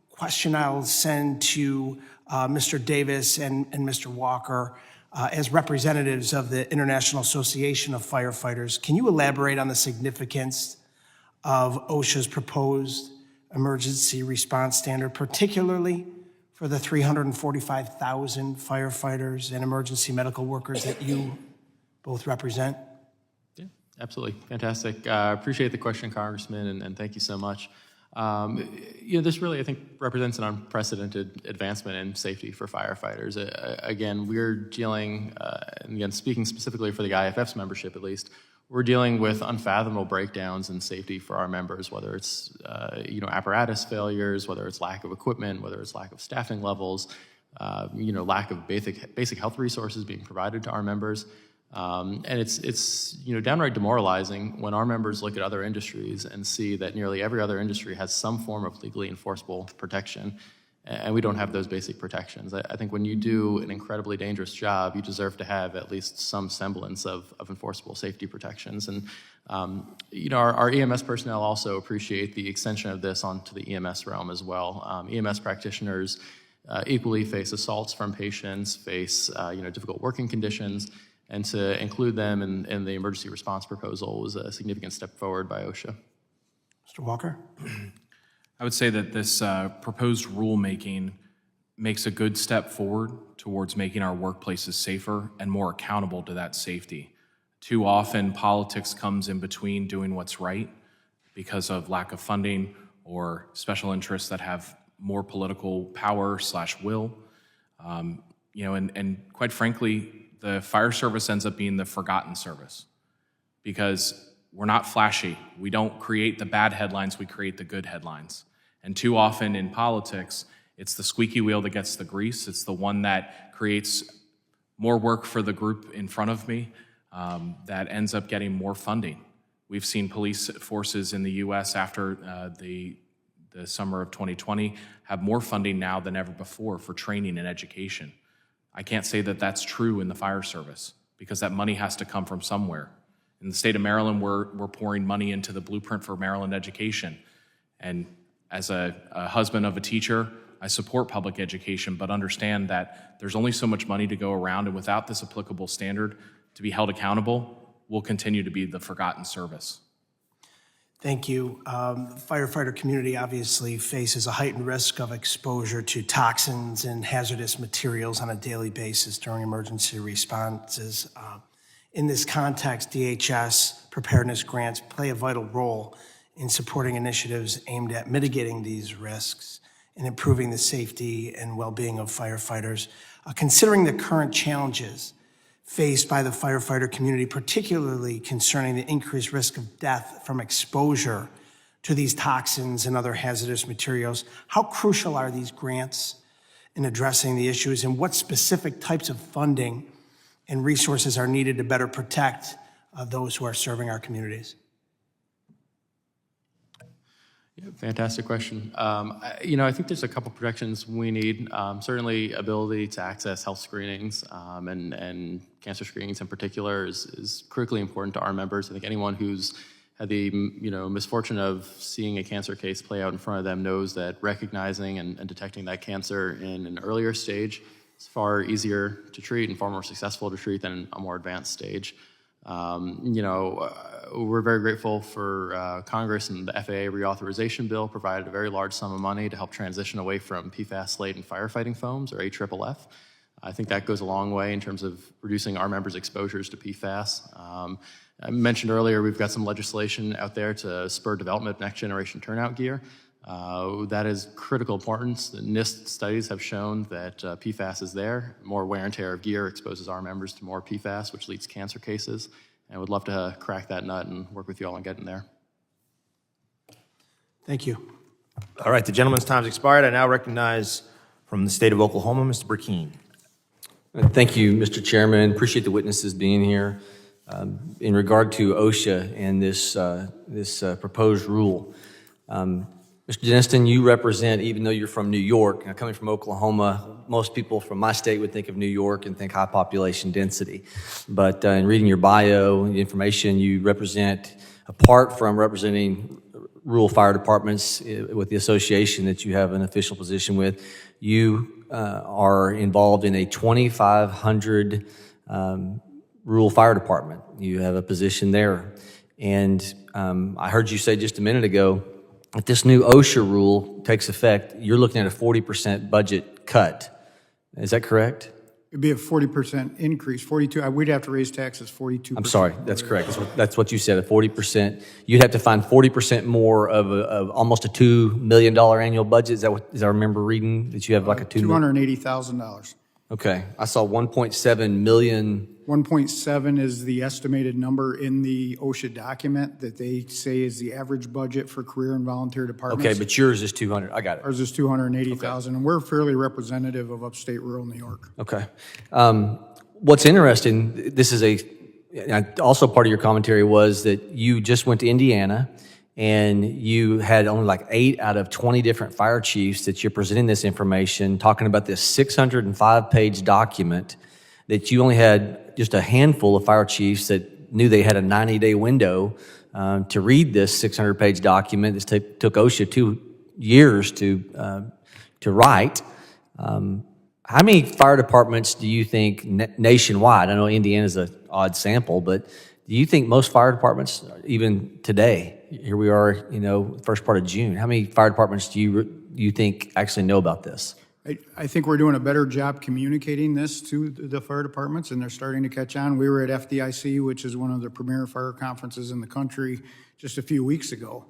question I'll send to Mr. Davis and Mr. Walker as representatives of the International Association of Firefighters. Can you elaborate on the significance of OSHA's proposed emergency response standard, particularly for the 345,000 firefighters and emergency medical workers that you both represent? Yeah, absolutely. Fantastic. Appreciate the question, Congressman, and thank you so much. This really, I think, represents an unprecedented advancement in safety for firefighters. Again, we're dealing, and again, speaking specifically for the IFF's membership at least, we're dealing with unfathomable breakdowns in safety for our members, whether it's, apparatus failures, whether it's lack of equipment, whether it's lack of staffing levels, lack of basic health resources being provided to our members. And it's downright demoralizing when our members look at other industries and see that nearly every other industry has some form of legally enforceable protection, and we don't have those basic protections. I think when you do an incredibly dangerous job, you deserve to have at least some semblance of enforceable safety protections. And our EMS personnel also appreciate the extension of this onto the EMS realm as well. EMS practitioners equally face assaults from patients, face difficult working conditions. And to include them in the emergency response proposal was a significant step forward by OSHA. Mr. Walker? I would say that this proposed rulemaking makes a good step forward towards making our workplaces safer and more accountable to that safety. Too often, politics comes in between doing what's right because of lack of funding or special interests that have more political power / will. And quite frankly, the fire service ends up being the forgotten service because we're not flashy. We don't create the bad headlines, we create the good headlines. And too often in politics, it's the squeaky wheel that gets the grease. It's the one that creates more work for the group in front of me that ends up getting more funding. We've seen police forces in the U.S. after the summer of 2020 have more funding now than ever before for training and education. I can't say that that's true in the fire service because that money has to come from somewhere. In the state of Maryland, we're pouring money into the Blueprint for Maryland Education. And as a husband of a teacher, I support public education, but understand that there's only so much money to go around, and without this applicable standard to be held accountable, we'll continue to be the forgotten service. Thank you. The firefighter community obviously faces a heightened risk of exposure to toxins and hazardous materials on a daily basis during emergency responses. In this context, DHS preparedness grants play a vital role in supporting initiatives aimed at mitigating these risks and improving the safety and well-being of firefighters. Considering the current challenges faced by the firefighter community, particularly concerning the increased risk of death from exposure to these toxins and other hazardous materials, how crucial are these grants in addressing the issues, and what specific types of funding and resources are needed to better protect those who are serving our communities? Yeah, fantastic question. I think there's a couple protections we need. Certainly, ability to access health screenings and cancer screenings in particular is critically important to our members. I think anyone who's had the misfortune of seeing a cancer case play out in front of them knows that recognizing and detecting that cancer in an earlier stage is far easier to treat and far more successful to treat than a more advanced stage. We're very grateful for Congress, and the FAA reauthorization bill provided a very large sum of money to help transition away from PFAS-laden firefighting foams, or AFFF. I think that goes a long way in terms of reducing our members' exposures to PFAS. I mentioned earlier we've got some legislation out there to spur development of next-generation turnout gear. That is critical importance. The NIST studies have shown that PFAS is there. More wear and tear of gear exposes our members to more PFAS, which leads to cancer cases. And would love to crack that nut and work with you all on getting there. Thank you. All right, the gentleman's time's expired. I now recognize from the state of Oklahoma, Mr. Burkeen. Thank you, Mr. Chairman. Appreciate the witnesses being here. In regard to OSHA and this proposed rule, Mr. Deniston, you represent, even though you're from New York, coming from Oklahoma, most people from my state would think of New York and think high population density. But in reading your bio, the information you represent, apart from representing rural fire departments with the association that you have an official position with, you are involved in a 2,500 rural fire department. You have a position there. And I heard you say just a minute ago, if this new OSHA rule takes effect, you're looking at a 40% budget cut. Is that correct? It'd be a 40% increase, 42, we'd have to raise taxes 42%. I'm sorry, that's correct. That's what you said, a 40%. You'd have to find 40% more of almost a $2 million annual budget. Is that what, as I remember reading, that you have like a $2 million? $280,000. Okay, I saw 1.7 million. 1.7 is the estimated number in the OSHA document that they say is the average budget for career and volunteer departments. Okay, but yours is 200. I got it. Ours is 280,000, and we're fairly representative of upstate rural New York. Okay. What's interesting, this is also part of your commentary was that you just went to Indiana and you had only like 8 out of 20 different fire chiefs that you're presenting this information, talking about this 605-page document that you only had just a handful of fire chiefs that knew they had a 90-day window to read this 600-page document that took OSHA 2 years to write. How many fire departments do you think nationwide, I know Indiana's an odd sample, but do you think most fire departments, even today, here we are, first part of June, how many fire departments do you think actually know about this? I think we're doing a better job communicating this to the fire departments, and they're starting to catch on. We were at FDIC, which is one of the premier fire conferences in the country, just a few weeks ago,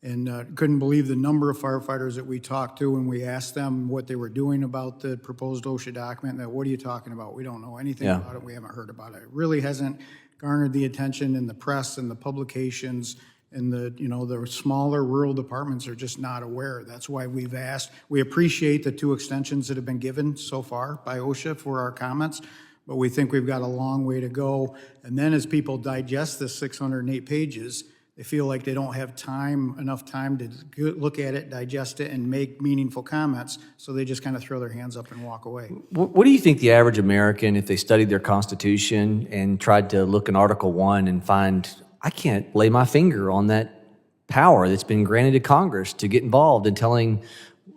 and couldn't believe the number of firefighters that we talked to when we asked them what they were doing about the proposed OSHA document. That, what are you talking about? We don't know anything about it. We haven't heard about it. It really hasn't garnered the attention in the press and the publications. And the smaller rural departments are just not aware. That's why we've asked. We appreciate the 2 extensions that have been given so far by OSHA for our comments, but we think we've got a long way to go. And then as people digest this 608 pages, they feel like they don't have enough time to look at it, digest it, and make meaningful comments, so they just kind of throw their hands up and walk away. What do you think the average American, if they studied their Constitution and tried to look in Article 1 and find, I can't lay my finger on that power that's been granted to Congress to get involved in telling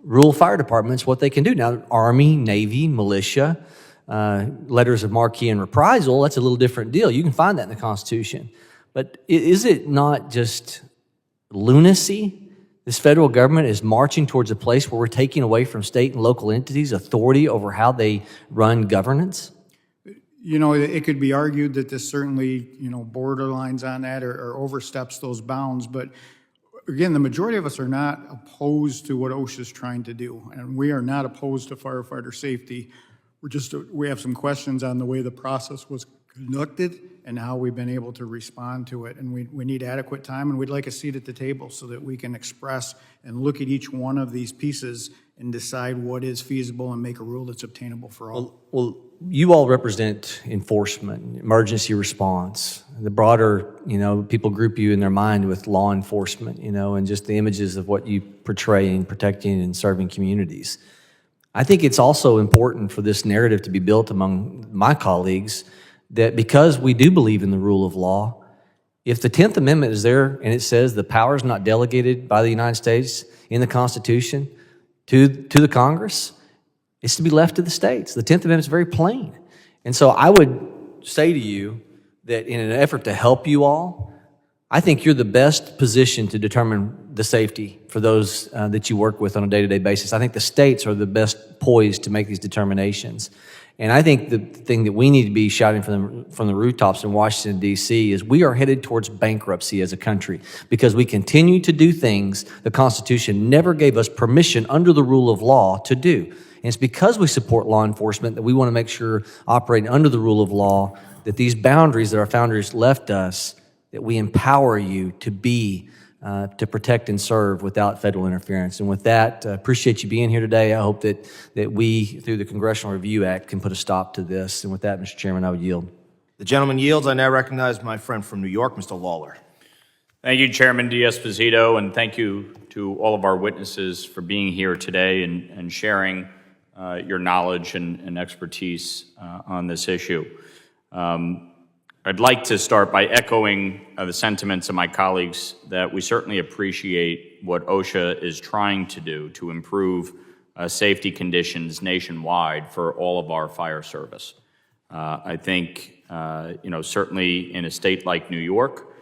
rural fire departments what they can do. Now, Army, Navy, militia, letters of marque and reprisal, that's a little different deal. You can find that in the Constitution. But is it not just lunacy? This federal government is marching towards a place where we're taking away from state and local entities authority over how they run governance? It could be argued that this certainly, borderlines on that or oversteps those bounds. But again, the majority of us are not opposed to what OSHA is trying to do. And we are not opposed to firefighter safety. We have some questions on the way the process was conducted and how we've been able to respond to it. And we need adequate time, and we'd like a seat at the table so that we can express and look at each one of these pieces and decide what is feasible and make a rule that's obtainable for all. Well, you all represent enforcement, emergency response. The broader, people group you in their mind with law enforcement, and just the images of what you portray in protecting and serving communities. I think it's also important for this narrative to be built among my colleagues that because we do believe in the rule of law, if the 10th Amendment is there and it says the power is not delegated by the United States in the Constitution to the Congress, it's to be left to the states. The 10th Amendment is very plain. And so I would say to you that in an effort to help you all, I think you're the best position to determine the safety for those that you work with on a day-to-day basis. I think the states are the best poised to make these determinations. And I think the thing that we need to be shouting from the rooftops in Washington, D.C. is we are headed towards bankruptcy as a country because we continue to do things the Constitution never gave us permission under the rule of law to do. And it's because we support law enforcement that we want to make sure, operating under the rule of law, that these boundaries that our founders left us, that we empower you to be to protect and serve without federal interference. And with that, appreciate you being here today. I hope that we, through the Congressional Review Act, can put a stop to this. And with that, Mr. Chairman, I would yield. The gentleman yields. I now recognize my friend from New York, Mr. Lawler. Thank you, Chairman D'Esposito, and thank you to all of our witnesses for being here today and sharing your knowledge and expertise on this issue. I'd like to start by echoing the sentiments of my colleagues that we certainly appreciate what OSHA is trying to do to improve safety conditions nationwide for all of our fire service. I think, certainly in a state like New York,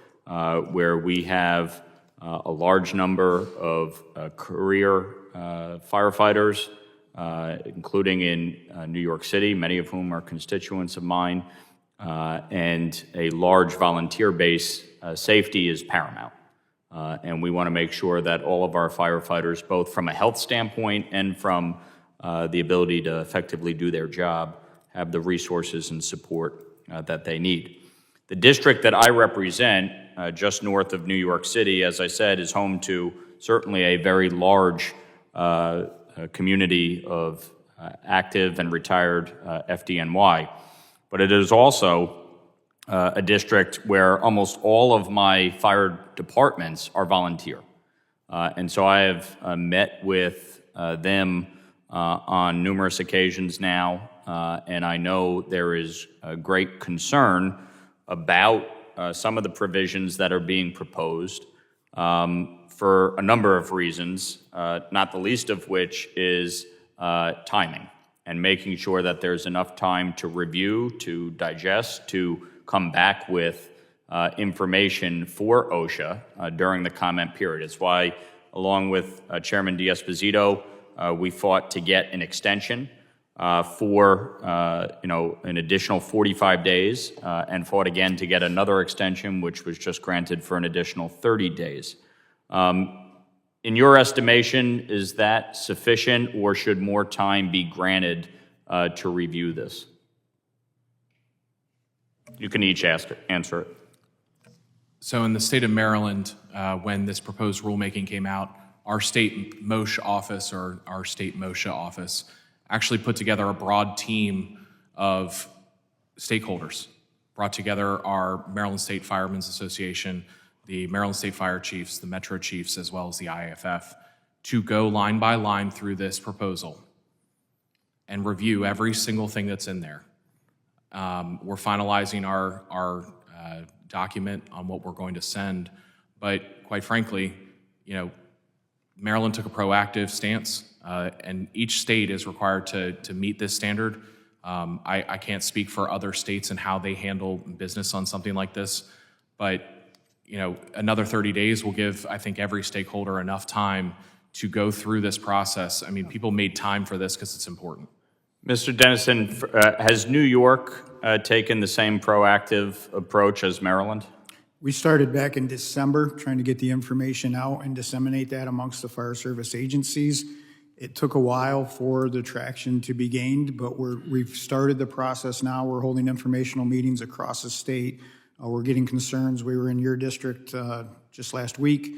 where we have a large number of career firefighters including in New York City, many of whom are constituents of mine, and a large volunteer base, safety is paramount. And we want to make sure that all of our firefighters, both from a health standpoint and from the ability to effectively do their job, have the resources and support that they need. The district that I represent, just north of New York City, as I said, is home to certainly a very large community of active and retired FDNY. But it is also a district where almost all of my fire departments are volunteer. And so I have met with them on numerous occasions now, and I know there is a great concern about some of the provisions that are being proposed for a number of reasons, not the least of which is timing and making sure that there's enough time to review, to digest, to come back with information for OSHA during the comment period. It's why, along with Chairman D'Esposito, we fought to get an extension for an additional 45 days, and fought again to get another extension, which was just granted for an additional 30 days. In your estimation, is that sufficient, or should more time be granted to review this? You can each answer it. So in the state of Maryland, when this proposed rulemaking came out, our state MOSHA office actually put together a broad team of stakeholders, brought together our Maryland State Firemen's Association, the Maryland State Fire Chiefs, the Metro Chiefs, as well as the IAFF, to go line by line through this proposal and review every single thing that's in there. We're finalizing our document on what we're going to send, but quite frankly, Maryland took a proactive stance, and each state is required to meet this standard. I can't speak for other states and how they handle business on something like this, but another 30 days will give, I think, every stakeholder enough time to go through this process. I mean, people made time for this because it's important. Mr. Dennison, has New York taken the same proactive approach as Maryland? We started back in December trying to get the information out and disseminate that amongst the fire service agencies. It took a while for the traction to be gained, but we've started the process now. We're holding informational meetings across the state. We're getting concerns. We were in your district just last week,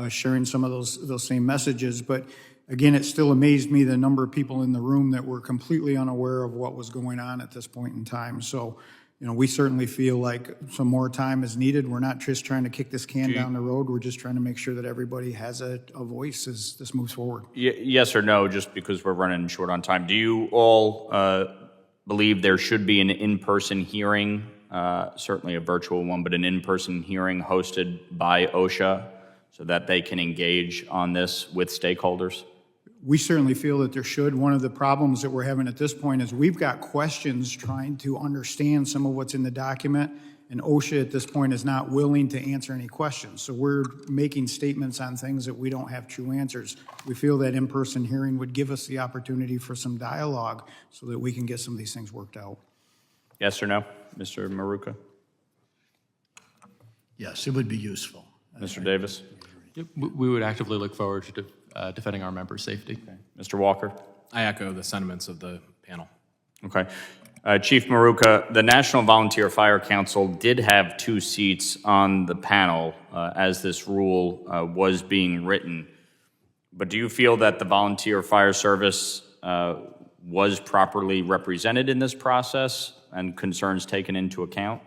sharing some of those same messages. But again, it still amazed me the number of people in the room that were completely unaware of what was going on at this point in time. So, we certainly feel like some more time is needed. We're not just trying to kick this can down the road. We're just trying to make sure that everybody has a voice as this moves forward. Yes or no, just because we're running short on time. Do you all believe there should be an in-person hearing, certainly a virtual one, but an in-person hearing hosted by OSHA so that they can engage on this with stakeholders? We certainly feel that there should. One of the problems that we're having at this point is we've got questions trying to understand some of what's in the document, and OSHA at this point is not willing to answer any questions. So we're making statements on things that we don't have true answers. We feel that in-person hearing would give us the opportunity for some dialogue so that we can get some of these things worked out. Yes or no? Mr. Maruka? Yes, it would be useful. Mr. Davis? Yep, we would actively look forward to defending our members' safety. Okay. Mr. Walker? I echo the sentiments of the panel. Okay. Chief Maruka, the National Volunteer Fire Council did have 2 seats on the panel as this rule was being written. But do you feel that the volunteer fire service was properly represented in this process and concerns taken into account?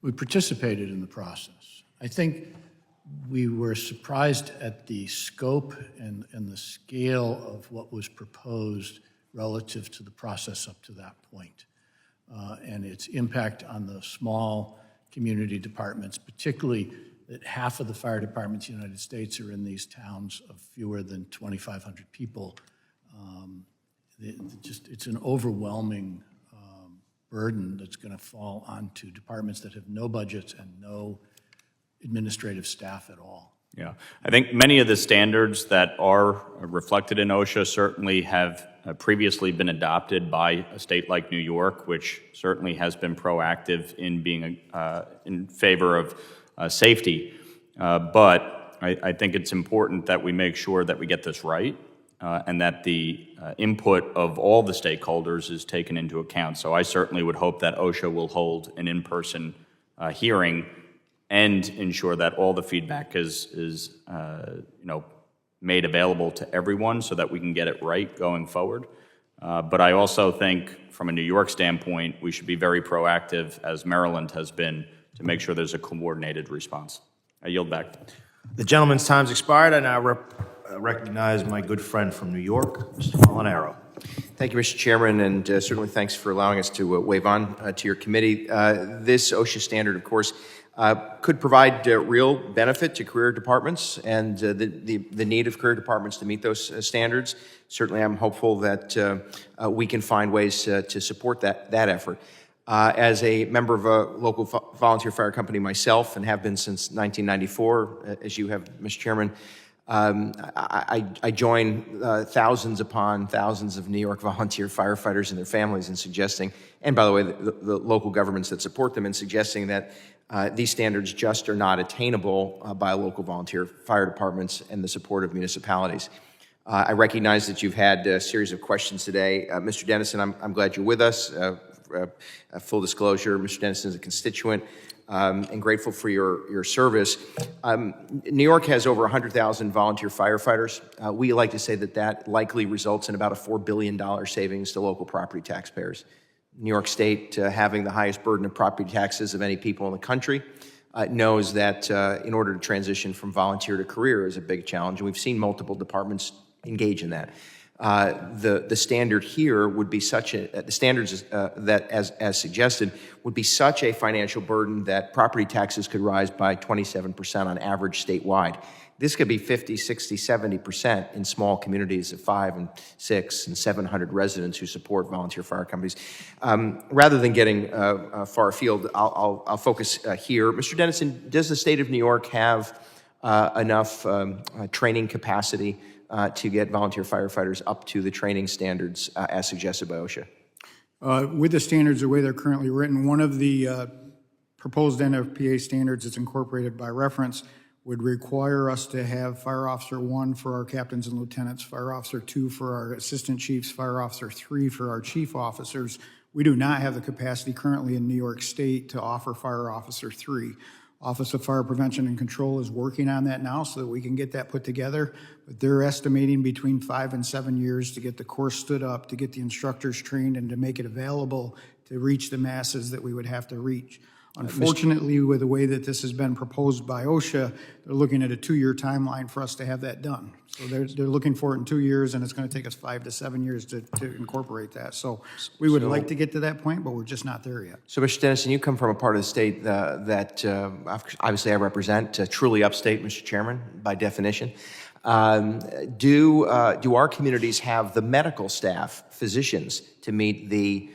We participated in the process. I think we were surprised at the scope and the scale of what was proposed relative to the process up to that point, and its impact on the small community departments, particularly that half of the fire departments in the United States are in these towns of fewer than 2,500 people. It's an overwhelming burden that's going to fall onto departments that have no budgets and no administrative staff at all. Yeah, I think many of the standards that are reflected in OSHA certainly have previously been adopted by a state like New York, which certainly has been proactive in being in favor of safety. But I think it's important that we make sure that we get this right and that the input of all the stakeholders is taken into account. So I certainly would hope that OSHA will hold an in-person hearing and ensure that all the feedback is made available to everyone so that we can get it right going forward. But I also think from a New York standpoint, we should be very proactive, as Maryland has been, to make sure there's a coordinated response. I yield back. The gentleman's time's expired. I now recognize my good friend from New York, Mr. Molinaro. Thank you, Mr. Chairman, and certainly thanks for allowing us to wave on to your committee. This OSHA standard, of course, could provide real benefit to career departments and the need of career departments to meet those standards. Certainly, I'm hopeful that we can find ways to support that effort. As a member of a local volunteer fire company myself, and have been since 1994, as you have, Mr. Chairman, I join thousands upon thousands of New York volunteer firefighters and their families in suggesting, and by the way, the local governments that support them, in suggesting that these standards just are not attainable by local volunteer fire departments and the support of municipalities. I recognize that you've had a series of questions today. Mr. Dennison, I'm glad you're with us. Full disclosure, Mr. Dennison is a constituent and grateful for your service. New York has over 100,000 volunteer firefighters. We like to say that likely results in about a $4 billion savings to local property taxpayers. New York State, having the highest burden of property taxes of any people in the country, knows that in order to transition from volunteer to career is a big challenge, and we've seen multiple departments engage in that. The standard here would be the standards that, as suggested, would be such a financial burden that property taxes could rise by 27% on average statewide. This could be 50, 60, 70% in small communities of 5 and 6 and 700 residents who support volunteer fire companies. Rather than getting far afield, I'll focus here. Mr. Dennison, does the state of New York have enough training capacity to get volunteer firefighters up to the training standards as suggested by OSHA? With the standards the way they're currently written, one of the proposed NFPA standards that's incorporated by reference would require us to have Fire Officer 1 for our captains and lieutenants, Fire Officer 2 for our assistant chiefs, Fire Officer 3 for our chief officers. We do not have the capacity currently in New York State to offer Fire Officer 3. Office of Fire Prevention and Control is working on that now so that we can get that put together, but they're estimating between 5 and 7 years to get the course stood up, to get the instructors trained, and to make it available to reach the masses that we would have to reach. Unfortunately, with the way that this has been proposed by OSHA, they're looking at a 2-year timeline for us to have that done. So they're looking for it in 2 years, and it's going to take us 5 to 7 years to incorporate that. So we would like to get to that point, but we're just not there yet. So, Mr. Dennison, you come from a part of the state that obviously I represent, truly upstate, Mr. Chairman, by definition. Do our communities have the medical staff, physicians, to meet the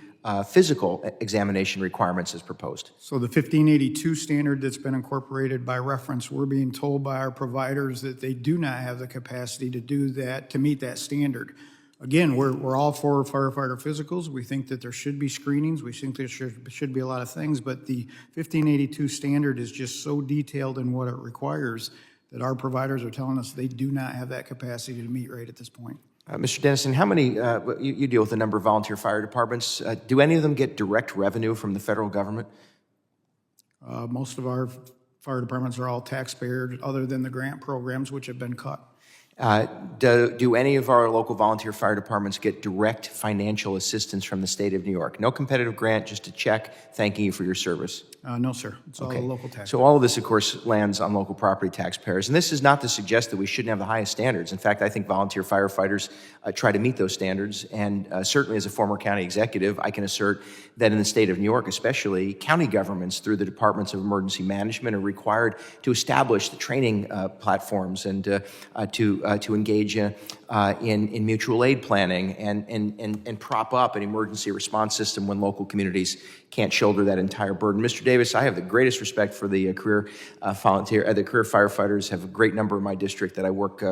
physical examination requirements as proposed? So the 1582 standard that's been incorporated by reference, we're being told by our providers that they do not have the capacity to do that, to meet that standard. Again, we're all for firefighter physicals. We think that there should be screenings. We think there should be a lot of things, but the 1582 standard is just so detailed in what it requires that our providers are telling us they do not have that capacity to meet right at this point. Mr. Dennison, how many, you deal with a number of volunteer fire departments. Do any of them get direct revenue from the federal government? Most of our fire departments are all taxpayer, other than the grant programs, which have been cut. Do any of our local volunteer fire departments get direct financial assistance from the state of New York? No competitive grant, just a check thanking you for your service. No, sir. It's all local tax. So all of this, of course, lands on local property taxpayers. And this is not to suggest that we shouldn't have the highest standards. In fact, I think volunteer firefighters try to meet those standards. And certainly as a former county executive, I can assert that in the state of New York, especially, county governments through the Departments of Emergency Management are required to establish the training platforms and to engage in mutual aid planning and prop up an emergency response system when local communities can't shoulder that entire burden. Mr. Davis, I have the greatest respect for the career firefighters. Have a great number in my district that I work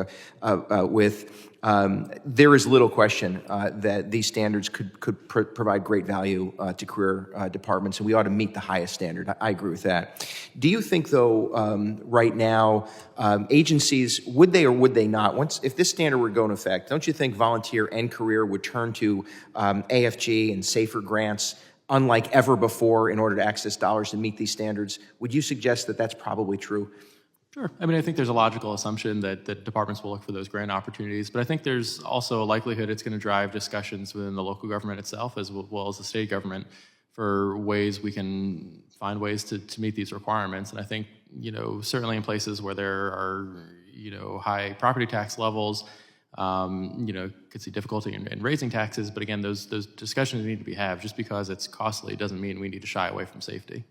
with. There is little question that these standards could provide great value to career departments, and we ought to meet the highest standard. I agree with that. Do you think, though, right now, agencies, would they or would they not, if this standard were to go into effect, don't you think volunteer and career would turn to AFG and SAFER grants unlike ever before in order to access dollars to meet these standards? Would you suggest that that's probably true? Sure. I mean, I think there's a logical assumption that departments will look for those grant opportunities, but I think there's also a likelihood it's going to drive discussions within the local government itself as well as the state government for ways we can find ways to meet these requirements. And I think, certainly in places where there are, high property tax levels, could see difficulty in raising taxes. But again, those discussions need to be had. Just because it's costly doesn't mean we need to shy away from safety.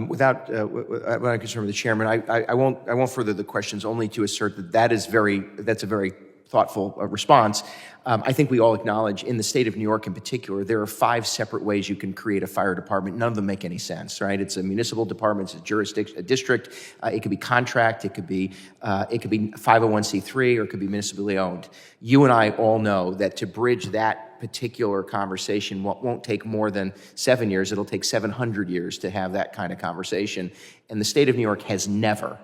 Without concern with the chairman, I won't further the questions, only to assert that that's a very thoughtful response. I think we all acknowledge, in the state of New York in particular, there are 5 separate ways you can create a fire department. None of them make any sense, right? It's a municipal department, it's a jurisdiction, a district. It could be contract, it could be 501c3, or it could be municipally owned. You and I all know that to bridge that particular conversation won't take more than 7 years. It'll take 700 years to have that kind of conversation. And the state of New York has never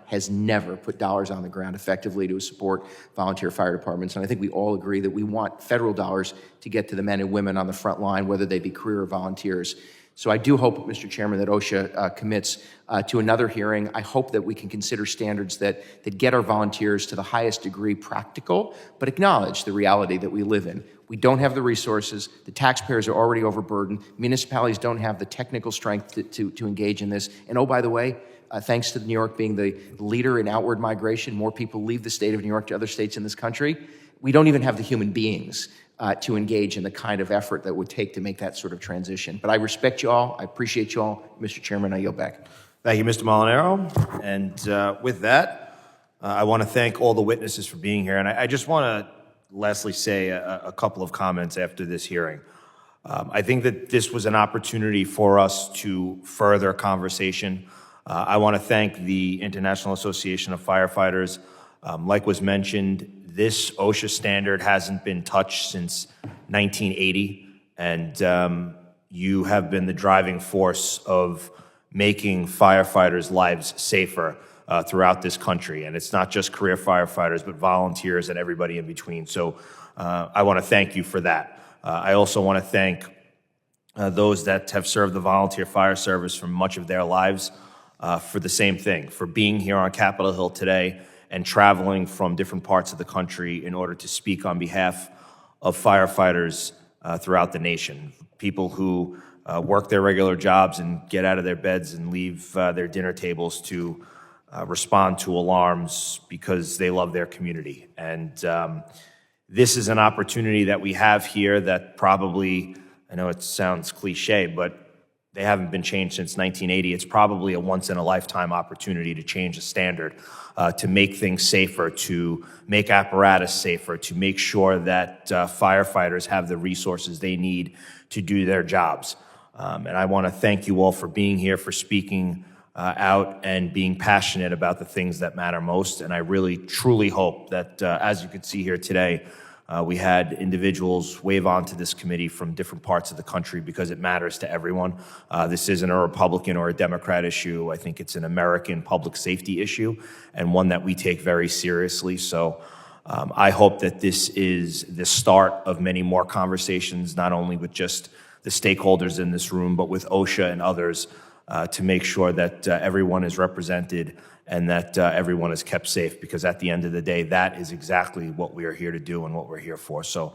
put dollars on the ground effectively to support volunteer fire departments. And I think we all agree that we want federal dollars to get to the men and women on the front line, whether they be career or volunteers. So I do hope, Mr. Chairman, that OSHA commits to another hearing. I hope that we can consider standards that get our volunteers to the highest degree practical, but acknowledge the reality that we live in. We don't have the resources. The taxpayers are already overburdened. Municipalities don't have the technical strength to engage in this. And oh, by the way, thanks to New York being the leader in outward migration, more people leave the state of New York to other states in this country. We don't even have the human beings to engage in the kind of effort that would take to make that sort of transition. But I respect you all. I appreciate you all. Mr. Chairman, I yield back. Thank you, Mr. Molinaro. And with that, I want to thank all the witnesses for being here. And I just want to, lastly, say a couple of comments after this hearing. I think that this was an opportunity for us to further conversation. I want to thank the International Association of Firefighters. Like was mentioned, this OSHA standard hasn't been touched since 1980, and you have been the driving force of making firefighters' lives safer throughout this country. And it's not just career firefighters, but volunteers and everybody in between. So I want to thank you for that. I also want to thank those that have served the volunteer fire service for much of their lives for the same thing, for being here on Capitol Hill today and traveling from different parts of the country in order to speak on behalf of firefighters throughout the nation. People who work their regular jobs and get out of their beds and leave their dinner tables to respond to alarms because they love their community. And this is an opportunity that we have here that probably, I know it sounds cliche, but they haven't been changed since 1980. It's probably a once-in-a-lifetime opportunity to change the standard, to make things safer, to make apparatus safer, to make sure that firefighters have the resources they need to do their jobs. And I want to thank you all for being here, for speaking out and being passionate about the things that matter most. And I really, truly hope that, as you could see here today, we had individuals wave on to this committee from different parts of the country because it matters to everyone. This isn't a Republican or a Democrat issue. I think it's an American public safety issue and one that we take very seriously. So I hope that this is the start of many more conversations, not only with just the stakeholders in this room, but with OSHA and others to make sure that everyone is represented and that everyone is kept safe, because at the end of the day, that is exactly what we are here to do and what we're here for. So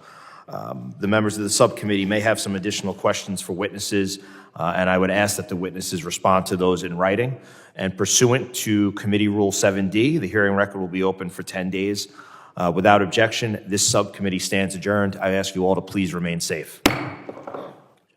the members of the subcommittee may have some additional questions for witnesses, and I would ask that the witnesses respond to those in writing. And pursuant to Committee Rule 7D, the hearing record will be open for 10 days. Without objection, this subcommittee stands adjourned. I ask you all to please remain safe.